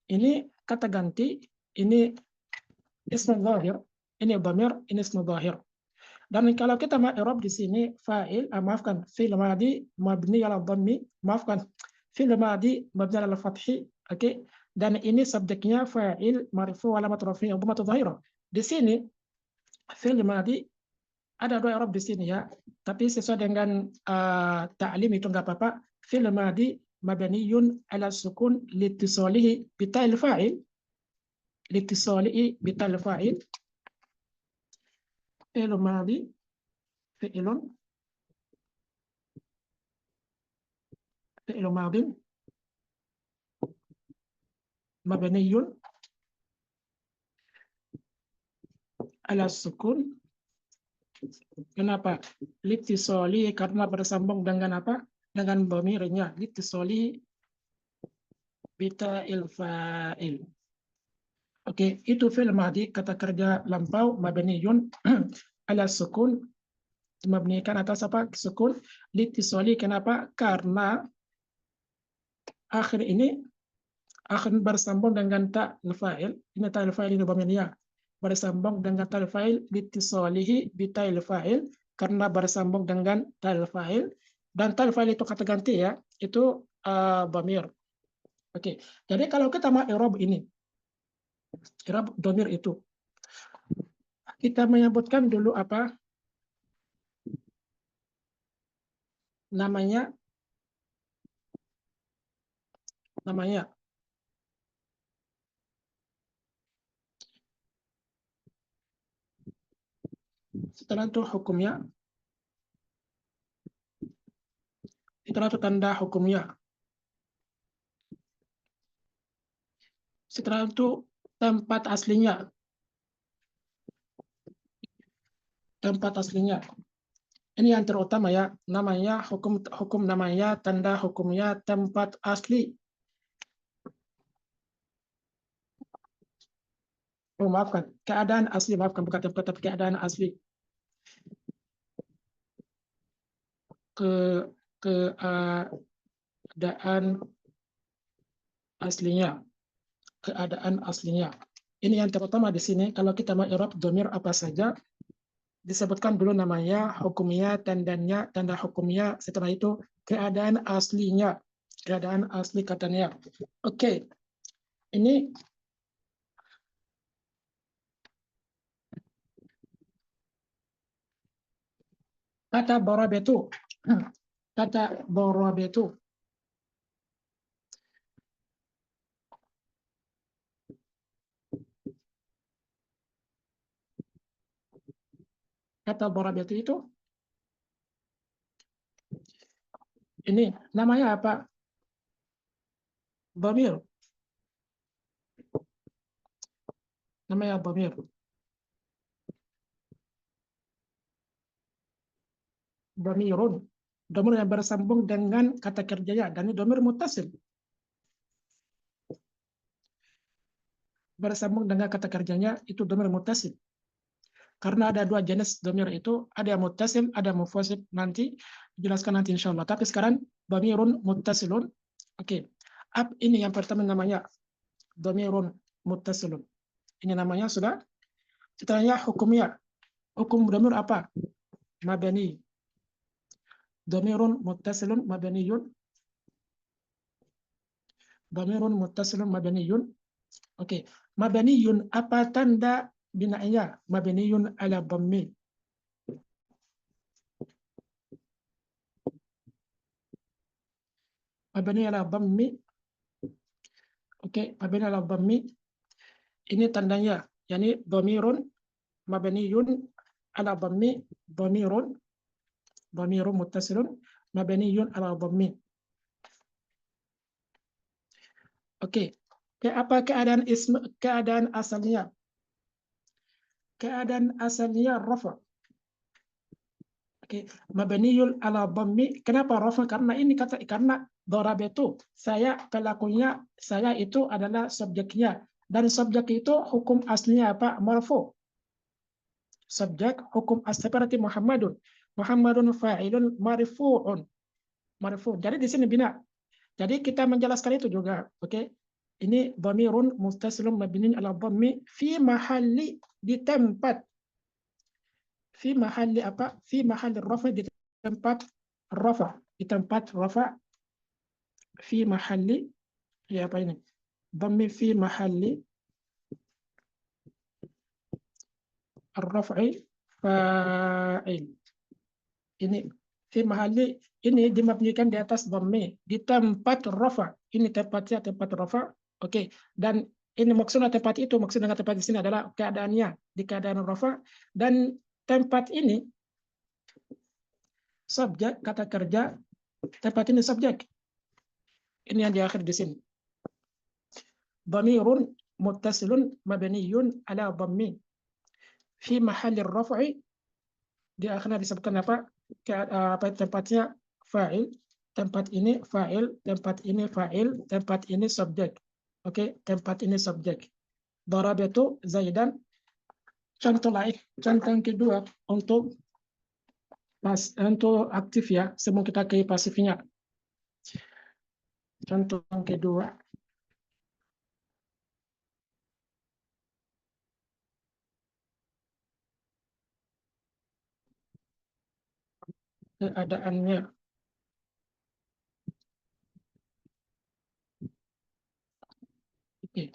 Ini kata ganti, ini ismu zahir, ini dhamir, ini ismu zahir. Dan kalau kita ma'irab di sini fa'il, maafkan, fi'il madhi mabni ala dhammi, maafkan, fi'il madhi mabni ala fathi, oke. Dan ini subjeknya fa'il marfu alamat rafi'i dhamma dhahirah. Di sini fi'il madhi ada 2 i'rab di sini ya. Tapi sesuai dengan ta'lim itu enggak apa-apa. Fi'il madhi mabniyun ala sukun litisalihi bita'il fa'il. Litisalihi bita'il fa'il. Fi'il madhi fi'ilun fi'il madhi mabniyun ala sukun. Kenapa? Litisali karena bersambung dengan apa? Dengan dhamirnya. Litisali bita'il fa'il. Oke, itu fi'il madhi kata kerja lampau mabniyun ala sukun, mabnikan atas apa? Sukun. Litisali kenapa? Karena akhir ini akan bersambung dengan ta'il fa'il. Ini ta'il fa'il ini dhamirnya. Bersambung dengan ta'il fa'il litisalihi bita'il fa'il karena bersambung dengan ta'il fa'il, dan ta'il fa'il itu kata ganti ya, itu dhamir. Oke. Jadi kalau kita mau i'rab ini, i'rab dhamir itu, kita menyebutkan dulu apa namanya setelah itu hukumnya, setelah itu tanda hukumnya, setelah itu tempat aslinya, ini yang terutama ya, namanya hukum namanya, tanda hukumnya, tempat asli. Oh, maafkan, keadaan asli, maafkan, bukan tempat, tapi keadaan asli. Keadaan aslinya. Ini yang terutama di sini. Kalau kita mau i'rab dhamir apa saja, disebutkan dulu namanya, hukumnya, tandanya, tanda hukumnya, setelah itu keadaan aslinya, keadaan asli katanya. Oke. Ini kata barabetu. Kata barabetu. Kata barabetu itu, ini namanya apa? Dhamir. Namanya dhamir. Dhamirun. Dhamir yang bersambung dengan kata kerjanya, dan ini dhamir muttasil. Bersambung dengan kata kerjanya itu dhamir muttasil. Karena ada 2 jenis dhamir itu, ada yang muttasil, ada munfasil. Nanti dijelaskan nanti insyaallah. Tapi sekarang dhamirun muttasilun. Oke. Ini yang pertama namanya dhamirun muttasilun. Ini namanya sudah. Setelahnya hukumnya. Hukum dhamir apa? Mabani. Dhamirun muttasilun mabaniyun. Dhamirun muttasilun mabaniyun. Oke. Mabaniyun, apa tanda bina'nya? Mabaniyun ala dhammi. Mabani ala dhammi. Oke, mabani ala dhammi. Ini tandanya, yakni dhamirun mabaniyun ala dhammi, dhamirun muttasilun mabaniyun ala dhammi. Oke. Apa keadaan keadaan asalnya? Keadaan asalnya rafa. Oke, mabaniyul ala dhammi. Kenapa rafa? Karena ini karena darabatu. Saya pelakunya, saya itu adalah subjeknya, dan subjek itu hukum aslinya apa? Marfu. Subjek hukum asli seperti Muhammadun. Muhammadun fa'ilun marfu'un. Marfu. Jadi di sini bina. Jadi kita menjelaskan itu juga, oke? Ini dhamirun muttasilun mabniun ala dhammi fi mahalli, di tempat. Fi mahalli apa? Fi mahalli rafa, di tempat rafa. Di tempat rafa. fi mahalli, ya apa ini? Dhammi fi mahalli ar-raf'i fa'il. Ini fi mahalli, ini dimabnikan di atas dhammi, di tempat rafa. Ini tempatnya tempat rafa. Oke. Dan ini maksudnya tempat itu, maksud dengan tempat di sini adalah keadaannya di keadaan rafa, dan tempat ini subjek, kata kerja, tempat ini subjek. Ini yang di akhir di sini. Dhamirun muttasilun mabniyun ala dhammi fi mahalli raf'i, di akhirnya disebutkan apa? Apa tempatnya fa'il, tempat ini fa'il, tempat ini fa'il, tempat ini subjek. Oke, tempat ini subjek. Darabatu Zaidan. Contoh lain, contoh yang kedua untuk aktif ya, sebelum kita ke pasifnya. Contoh yang kedua. Keadaannya. Oke.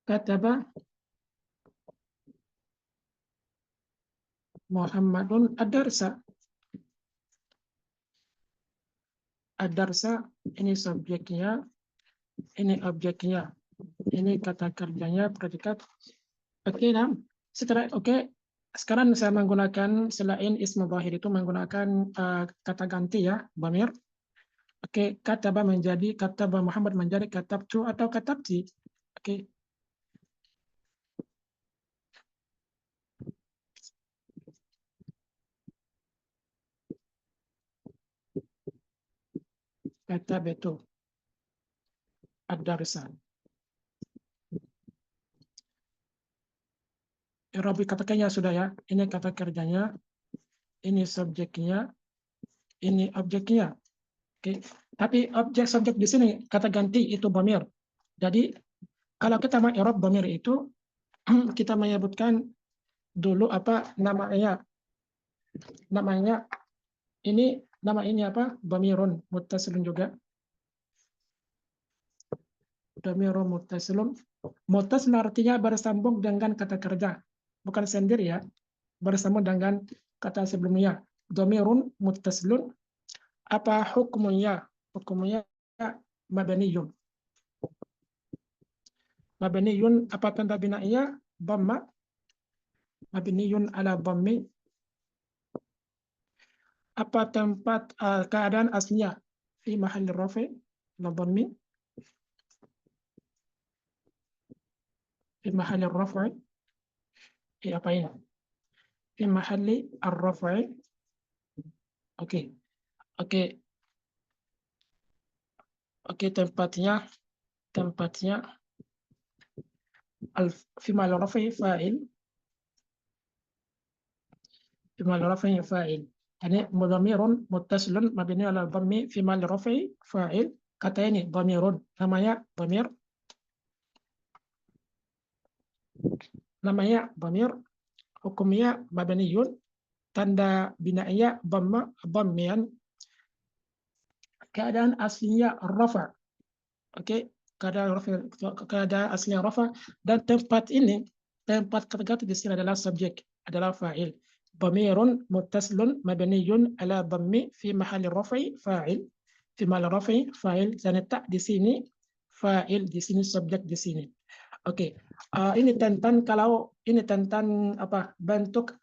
Kataba Muhammadun ad-darsa. Ad-darsa ini subjeknya, ini objeknya, ini kata kerjanya, predikat. Oke, nah. Setelah sekarang saya menggunakan selain ismu zahir itu menggunakan kata ganti ya, dhamir. Oke, kataba menjadi kataba Muhammad menjadi katabtu atau katabti. Oke. Katabtu ad-darsa. Robi katakannya sudah ya. Ini kata kerjanya, ini subjeknya, ini objeknya. Oke. Tapi objek subjek di sini kata ganti itu dhamir. Jadi kalau kita mau i'rab dhamir itu kita menyebutkan dulu apa namanya. Namanya ini, nama ini apa? Dhamirun muttasilun juga. Dhamirun muttasilun. Muttasil artinya bersambung dengan kata kerja. Bukan sendiri ya. Bersambung dengan kata sebelumnya. Dhamirun muttasilun. Apa hukumnya? Hukumnya mabniyun. Mabniyun apa tanda binainya? Dhamma. Mabniyun ala dhammi. Apa tempat keadaan aslinya? Fi mahalli rafi la dhammi. Fi mahalli rafi. Apa ini? Fi mahalli ar-rafi. Oke. Oke. Oke, tempatnya fi mahalli rafi fa'il. Fi mahalli rafi fa'il. Ini dhamirun muttasilun mabni ala dhammi fi mahalli rafi fa'il. Kata ini dhamirun, namanya dhamir. Namanya dhamir, hukumnya mabniyun, tanda binainya dhamma, dhammian. Keadaan aslinya rafa. Oke, keadaan aslinya rafa, dan tempat ini, tempat kata di sini adalah subjek, adalah fa'il. Dhamirun muttasilun mabniyun ala dhammi fi mahalli rafi fa'il. Fi mahalli rafi fa'il, dan tak di sini fa'il, di sini subjek di sini. Oke. Ini tentang apa? Bentuk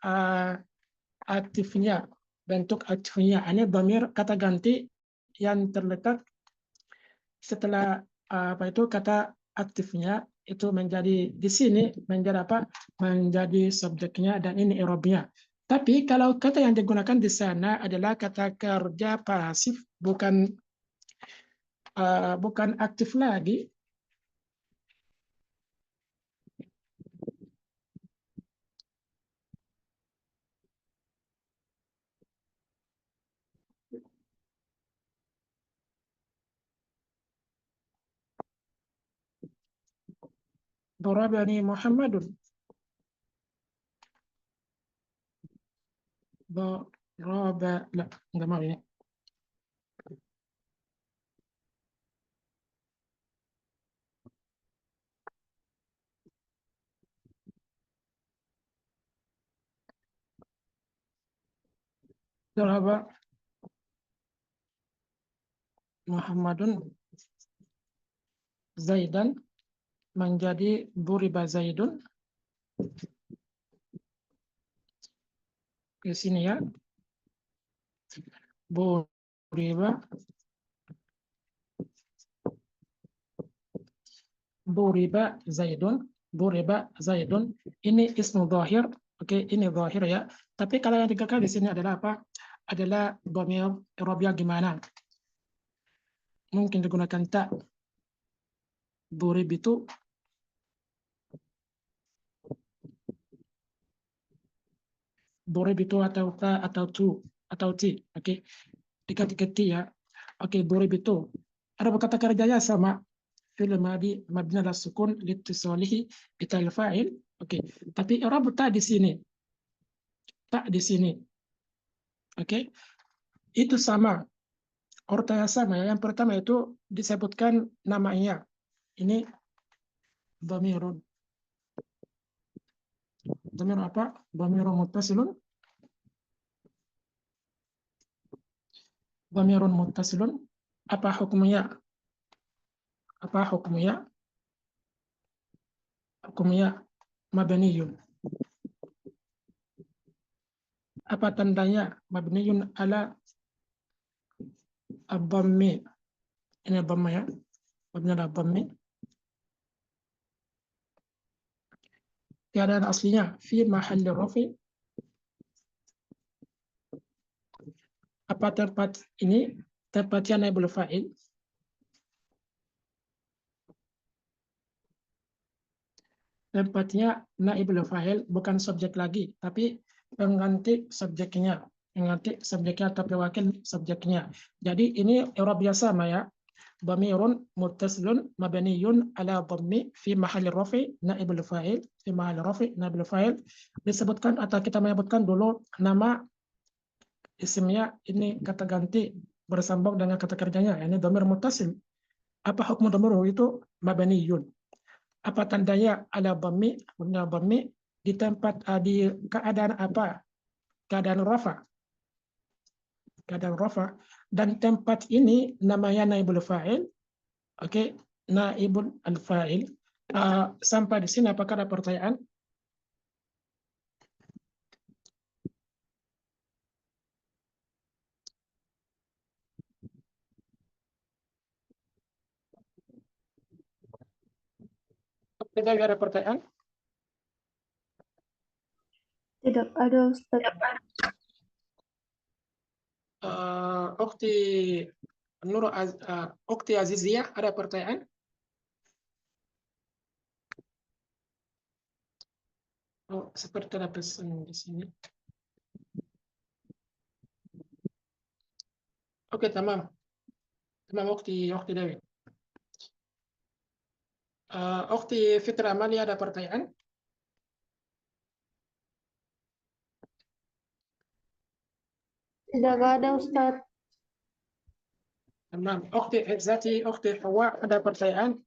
aktifnya. Bentuk aktifnya. Ini dhamir kata ganti yang terletak setelah apa itu kata aktifnya itu menjadi di sini menjadi apa? Menjadi subjeknya, dan ini i'rabnya. Tapi kalau kata yang digunakan di sana adalah kata kerja pasif, bukan aktif lagi. Darabani Muhammadun. ضرب لا nggak mau ini. Daraba Muhammadun Zaidan menjadi duriba Zaidun. Ke sini ya. Duriba Duriba Zaidun. Ini ismu zahir. Oke, ini zahir ya. Tapi kalau yang dikekal di sini adalah apa? Adalah dhamir i'rabnya gimana? Mungkin digunakan tak. Durib itu atau ta atau tu atau ti. Oke. Diganti ti ya. Oke, durib itu ada kata kerjanya sama. Fi'il madi mabni ala sukun litisalihi bital fa'il. Oke. Tapi i'rab tak di sini. Tak di sini. Oke. Itu sama. Ortanya sama ya. Yang pertama itu disebutkan namanya. Ini dhamirun. Dhamir apa? Dhamirun muttasilun. Dhamirun muttasilun. Apa hukumnya? Apa hukumnya? Hukumnya mabniyun. Apa tandanya? Mabniyun ala ad-dhammi. Ini dhamma ya. Mabni ala ad-dhammi. Keadaan aslinya fi mahalli rafi. Apa tempat ini? Tempatnya naibul fa'il. Tempatnya naibul fa'il, bukan subjek lagi, tapi pengganti subjeknya. Pengganti subjeknya atau pewakil subjeknya. Jadi ini i'rabnya sama ya. Dhamirun muttasilun mabniyun ala dhammi fi mahalli rafi naibul fa'il. Fi mahalli rafi naibul fa'il. Disebutkan atau kita menyebutkan dulu nama isimnya, ini kata ganti bersambung dengan kata kerjanya. Ini dhamir muttasil. Apa hukum dhamir itu? Mabniyun. Apa tandanya? Ala dhammi, di tempat di keadaan apa? Keadaan rafa. Keadaan rafa. Dan tempat ini namanya naibul fa'il. Oke, naibul al-fa'il. Sampai di sini apakah ada pertanyaan? Tidak ada pertanyaan? Tidak ada, Ustaz. Ukti Azizia, ada pertanyaan? Oh, seperti ada pesan di sini. Oke, tamam. Tamam, Ukti Dewi. Ukti Fitra Amalia, ada pertanyaan? Tidak ada, Ustaz. Tamam. Ukti Izzati, Ukti Hawa, ada pertanyaan?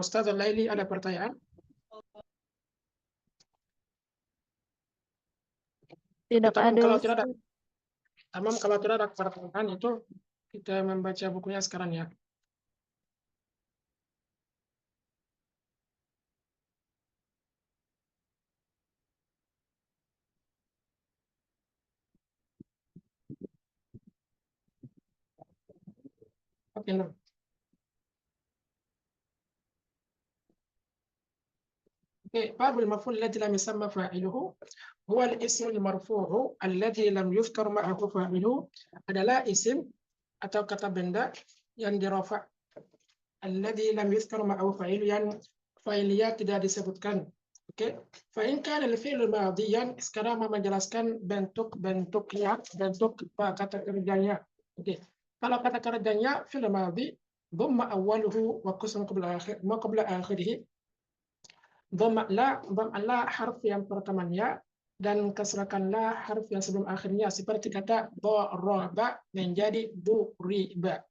Ustaz Laili, ada pertanyaan? Tidak Tamam, ada, kalau tidak ada, Ustaz. tamam, kalau tidak ada pertanyaan itu kita membaca bukunya sekarang ya. Oke, nah. باب المفعول الذي لم يسمى فاعله هو الاسم المرفوع الذي لم يذكر معه فاعله adalah isim atau kata benda yang dirafa alladzi lam yuzkar ma'ahu fa'il, yang fa'ilnya tidak disebutkan. Oke. Fa in kana al-fi'l madiyan, sekarang mau menjelaskan bentuk-bentuknya, bentuk kata kerjanya. Oke. Kalau kata kerjanya fi'l madi dhamma awwaluhu wa qasam qabla akhirih. Dhamma la harf yang pertamanya dan kasrahkanlah harf yang sebelum akhirnya seperti kata daraba menjadi duriba.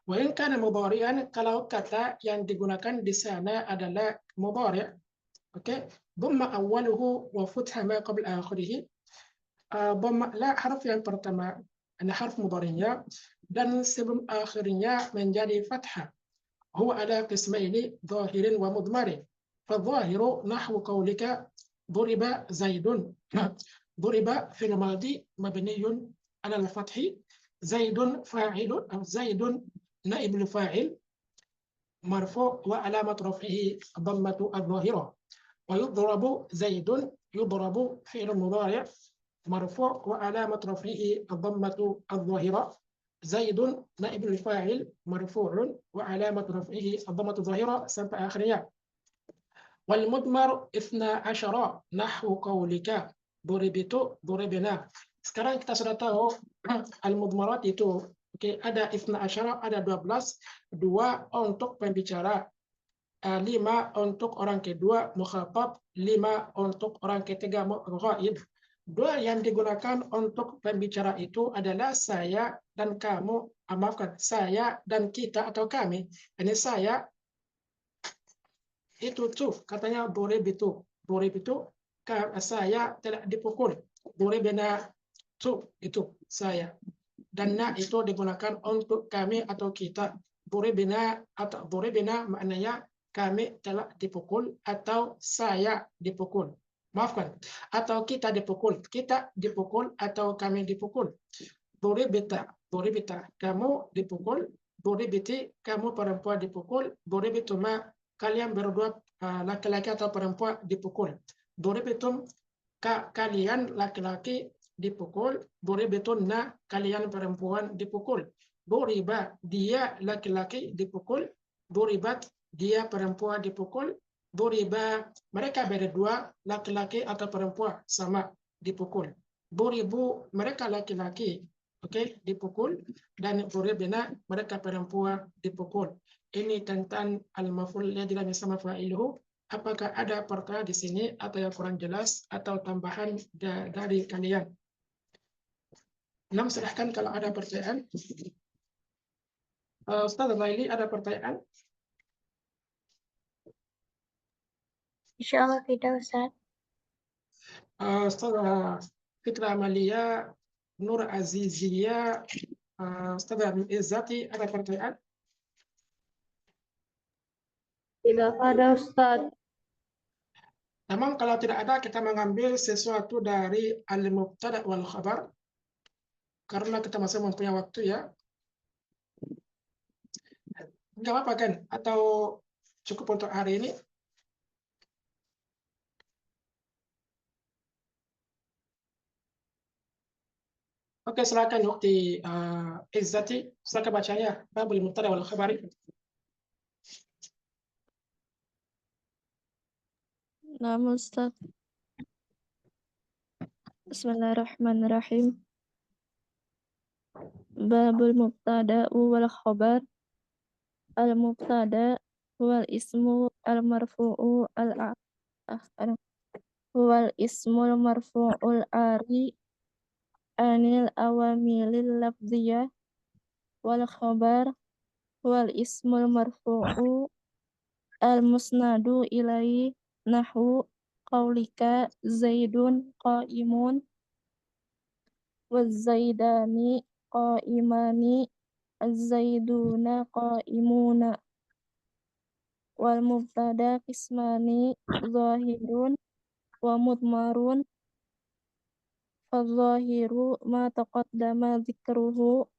Wa in kana mudhari'an, kalau kata yang digunakan di sana adalah mudhari', oke, dhamma awwaluhu wa futha ma qabla akhirih. Dhamma la harf yang pertama ada harf mudhari'nya dan sebelum akhirnya menjadi fathah. Huwa ala qismaini dhahirin wa mudmarin. Fadhahiru nahwu qawlika ضرب زيد. ضرب في الماضي مبني على الفتح. زيد فاعل أو زيد نائب الفاعل مرفوع وعلامة رفعه ضمة الظاهرة. ويضرب زيد يضرب فعل مضارع مرفوع وعلامة رفعه الضمة الظاهرة. زيد نائب الفاعل مرفوع وعلامة رفعه الضمة الظاهرة sampai akhirnya. Wal-mudmar 12 nahwu qaulika duribitu duribna. Sekarang kita sudah tahu al-mudmarat itu, oke, ada 12, ada 12, 2 untuk pembicara, 5 untuk orang kedua mukhatab, 5 untuk orang ketiga ghaib. 2 yang digunakan untuk pembicara itu adalah saya dan kamu, maafkan, saya dan kita atau kami. Ini saya itu tuh katanya boleh itu saya tidak dipukul, boleh benar tuh itu saya, dan na itu digunakan untuk kami atau kita. Boleh benar atau boleh benar maknanya kami telah dipukul atau saya dipukul, maafkan, atau kita dipukul atau kami dipukul. Boleh beta kamu dipukul, boleh beti kamu perempuan dipukul, boleh betuma kalian berdua laki-laki atau perempuan dipukul. Boleh betul kalian laki-laki dipukul, boleh betul na kalian perempuan dipukul. Boriba dia laki-laki dipukul, boribat dia perempuan dipukul, boriba mereka berdua laki-laki atau perempuan sama dipukul. Boribu mereka laki-laki, oke, dipukul, dan boribina mereka perempuan dipukul. Ini tentang al-maf'ul ladzi lam yusamma fa'iluhu. Apakah ada pertanyaan di sini atau yang kurang jelas atau tambahan dari kalian? Silahkan kalau ada pertanyaan. Ustaz Laili, ada pertanyaan? Insya Allah tidak, Ustaz. Ustaz Fitra Amalia, Nur Azizia, Ustaz Izzati, ada pertanyaan? Tidak ada, Ustaz. Memang kalau tidak ada, kita mengambil sesuatu dari al-mubtada wal khabar, karena kita masih mempunyai waktu ya. Nggak apa-apa kan? Atau cukup untuk hari ini? Oke, silakan Ukti Izzati, silakan bacanya. Babul mubtada wal khabari. Nama Ustaz. Bismillahirrahmanirrahim. Babul mubtada wal khabar. Al-mubtada wal ismu al-marfu'u wal ismul marfu'ul ari anil awamilil lafziyah wal khabar wal ismul marfu'u al-musnadu ilai nahwu qaulika zaidun qa'imun waz-zaidani qa'imani az-zaiduna qa'imuna wal mubtada qismani zahirun wa mudmarun fadh-dhahiru ma taqaddama dzikruhu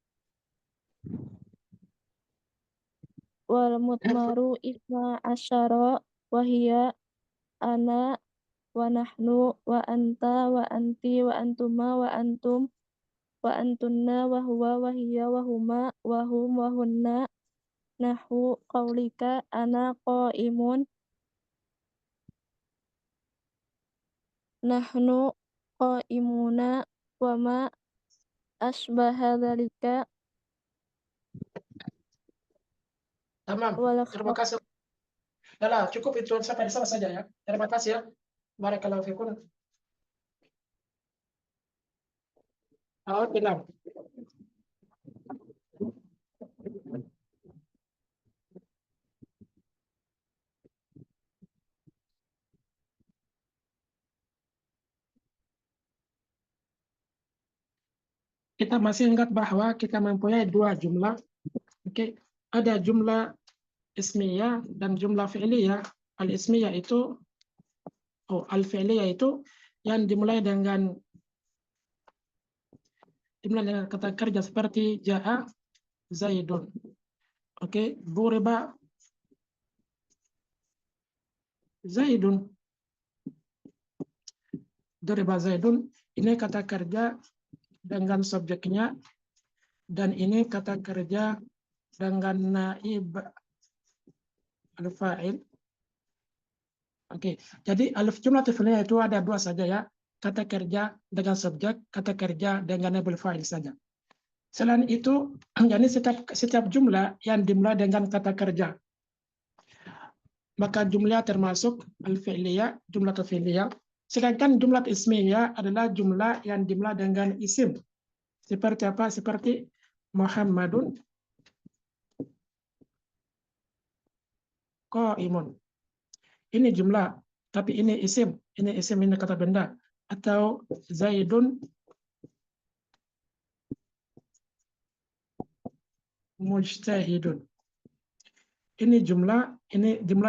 wal mudmaru isna asyara wa hiya ana wa nahnu wa anta wa anti wa antuma wa antum wa antunna wa huwa wa hiya wa huma wa hum wa hunna nahwu qaulika ana qaimun nahnu qaimuna wa ma asbaha dzalika Tamam, wal terima kasih. Nah, cukup itu sampai di sana saja ya. Terima kasih ya. Barakallahu fikum. Oke, nah. Kita masih ingat bahwa kita mempunyai dua jumlah. Oke, ada jumlah ismiyah dan jumlah fi'liyah. Al-ismiyah itu, al-fi'liyah itu yang dimulai dengan kata kerja seperti ja'a Zaidun. Oke, duriba Zaidun. Duriba Zaidun, ini kata kerja dengan subjeknya, dan ini kata kerja dengan naib al-fa'il. Oke, jadi alif jumlah fi'liyah itu ada dua saja ya. Kata kerja dengan subjek, kata kerja dengan naib al-fa'il saja. Selain itu, jadi setiap jumlah yang dimulai dengan kata kerja, maka jumlah termasuk al-fi'liyah, jumlah fi'liyah. Sedangkan jumlah ismiyah adalah jumlah yang dimulai dengan isim. Seperti apa? Seperti Muhammadun qaimun. Ini jumlah, tapi ini isim. Ini isim, ini kata benda. Atau Zaidun mujtahidun. Ini jumlah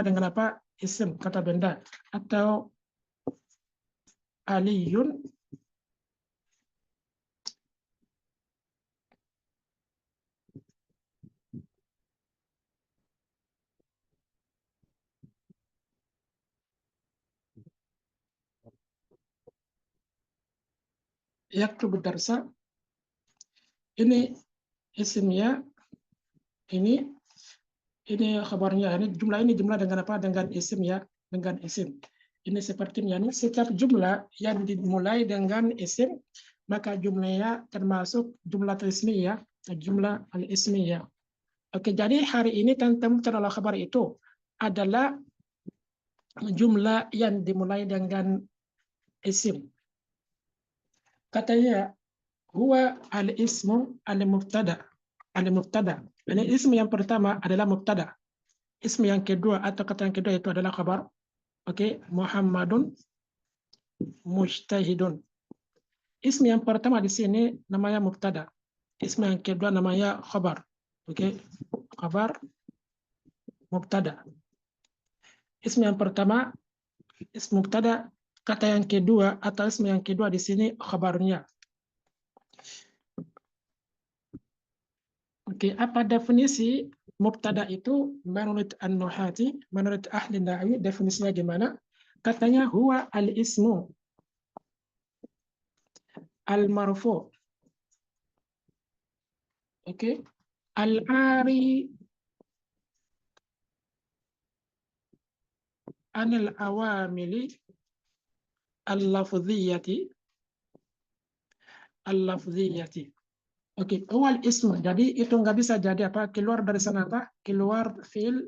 dengan apa? Isim, kata benda. Atau Aliyun yaktubu darsa. Ini isimnya, ini kabarnya. Ini jumlah dengan apa? Dengan isim ya, dengan isim. Ini sepertinya nih, setiap jumlah yang dimulai dengan isim, maka jumlahnya termasuk jumlah ismiyah, jumlah al-ismiyah. Oke, jadi hari ini tentang mubtada khabar itu adalah jumlah yang dimulai dengan isim. Katanya huwa al-ismu al-mubtada. Al-mubtada. Ini ism yang pertama adalah mubtada. Ism yang kedua atau kata yang kedua itu adalah khabar. Oke, Muhammadun mujtahidun. Ism yang pertama di sini namanya mubtada. Ism yang kedua namanya khabar. Oke, khabar mubtada. Ism yang pertama ism mubtada, kata yang kedua atau ism yang kedua di sini khabarnya. Oke, apa definisi mubtada itu menurut An-Nuhati, menurut ahli nahwi, definisinya gimana? Katanya huwa al-ismu al-marfu. Oke, al-ari anil awamili al-lafziyati al-lafziyati. Oke, awal ism. Jadi itu nggak bisa jadi apa? Keluar dari sana apa? Keluar fiil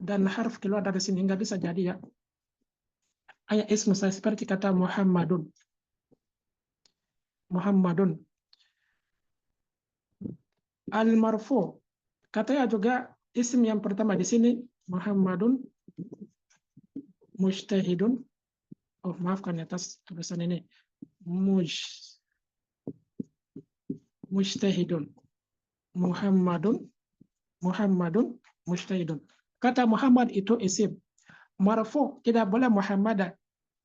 dan harf keluar dari sini, nggak bisa jadi ya. Ayat ism saya seperti kata Muhammadun. Muhammadun. Al-marfu. Katanya juga isim yang pertama di sini Muhammadun mujtahidun. Oh, maafkan ya atas tulisan ini. Mujtahidun. Muhammadun mujtahidun. Kata Muhammad itu isim. Marfu tidak boleh Muhammadan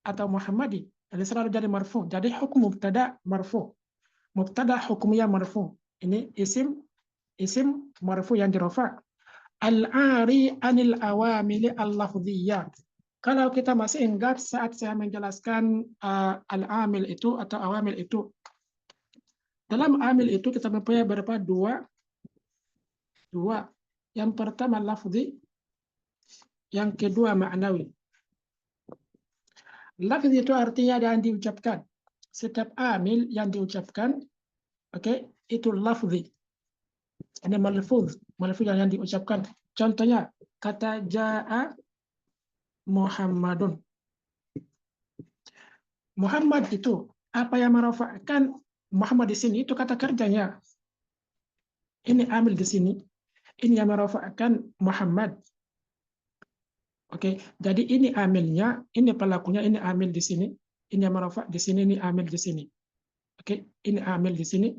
atau Muhammadi. Jadi selalu jadi marfu. Jadi hukum mubtada marfu. Mubtada hukumnya marfu. Ini isim marfu yang dirofa. Al-ari anil awamili al-lafdhiyah. Kalau kita masih ingat saat saya menjelaskan al-amil itu atau awamil itu. Dalam amil itu kita mempunyai berapa? Dua. Yang pertama lafzi, yang kedua ma'nawi. Lafzi itu artinya yang diucapkan. Setiap amil yang diucapkan, oke, itu lafzi. Ini malfuz yang diucapkan. Contohnya kata ja'a Muhammadun. Muhammad itu apa yang merofakkan Muhammad di sini itu kata kerjanya. Ini amil di sini. Ini yang merofakkan Muhammad. Oke, jadi ini amilnya, ini pelakunya, ini amil di sini. Ini yang merofak di sini, ini amil di sini. Oke, ini amil di sini.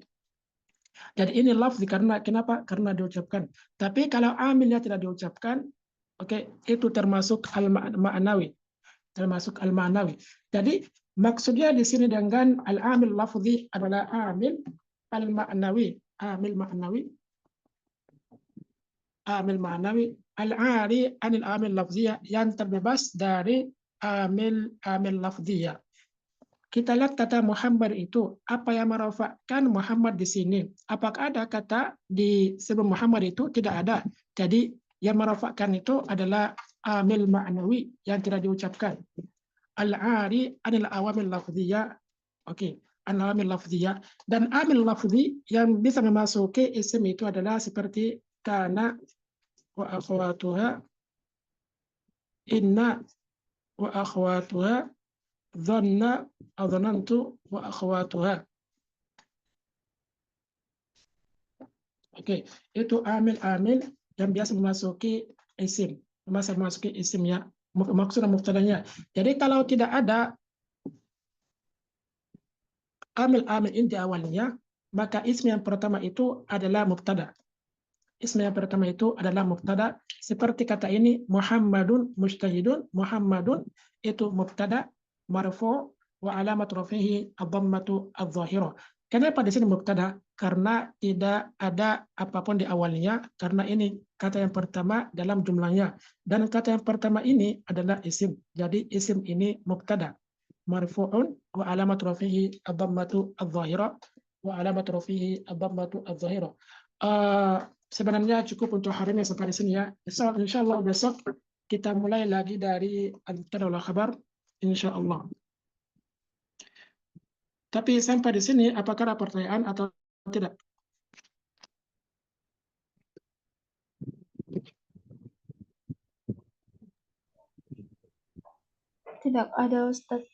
Jadi ini lafzi karena kenapa? Karena diucapkan. Tapi kalau amilnya tidak diucapkan, oke, itu termasuk al-ma'nawi. Termasuk al-ma'nawi. Jadi maksudnya di sini dengan al-amil lafzi adalah amil al-ma'nawi. Amil ma'nawi. Amil ma'nawi. Al-ari anil amil lafziyah, yang terbebas dari amil lafziyah. Kita lihat kata Muhammad itu, apa yang merofakkan Muhammad di sini? Apakah ada kata di sebelum Muhammad itu? Tidak ada. Jadi yang merofakkan itu adalah amil ma'nawi yang tidak diucapkan. Al-ari anil awamil lafziyah. Oke, al-awamil lafziyah. Dan amil lafzi yang bisa memasuki isim itu adalah seperti kana wa akhwatuha, inna wa akhwatuha, dhanna, adhanantu wa akhwatuha. Oke, itu amil-amil yang biasa memasuki isim, memasuki isimnya, maksudnya mubtadanya. Jadi kalau tidak ada amil-amil ini di awalnya, maka isim yang pertama itu adalah mubtada. Isim yang pertama itu adalah mubtada. Seperti kata ini, Muhammadun mujtahidun. Muhammadun itu mubtada marfu wa alamat rafihi ad-dhammatu adh-dhahirah. Kenapa di sini mubtada? Karena tidak ada apapun di awalnya, karena ini kata yang pertama dalam jumlahnya. Dan kata yang pertama ini adalah isim. Jadi isim ini mubtada marfu'un wa alamat rafihi ad-dhammatu adh-dhahirah wa alamat rafihi ad-dhammatu adh-dhahirah. Sebenarnya cukup untuk hari ini sampai di sini ya. Insya Allah besok kita mulai lagi dari al-mubtada wal khabar, insya Allah. Tapi sampai di sini apakah ada pertanyaan atau tidak? Tidak ada Ustaz.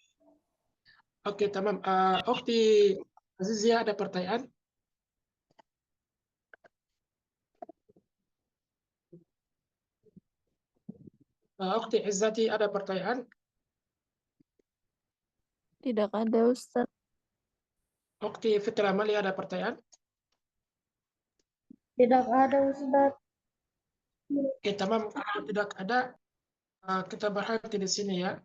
Oke, tamam. Ukhti Azizia ada pertanyaan? Ukhti Izzati ada pertanyaan? Tidak ada Ustaz. Ukhti Fitra Mali ada pertanyaan? Tidak ada Ustaz. Oke, tamam. Kalau tidak ada, kita berhenti di sini ya.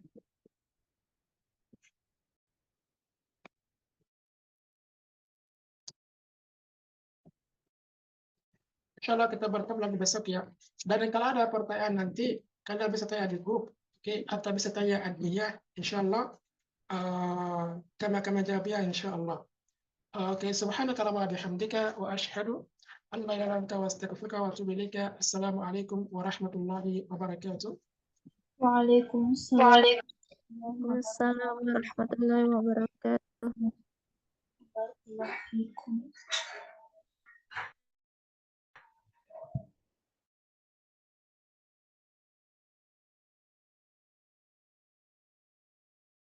Insya Allah kita bertemu lagi besok ya. Dan kalau ada pertanyaan nanti, kalian bisa tanya di grup, oke? Atau bisa tanya adminnya, insya Allah. Kami akan menjawabnya, insya Allah. Oke, subhanaka wa bihamdika wa asyhadu an la ilaha illa anta wa astaghfiruka wa atubu ilaika. Assalamualaikum warahmatullahi wabarakatuh. Waalaikumsalam. Waalaikumsalam warahmatullahi wabarakatuh. Barakallahu fiik.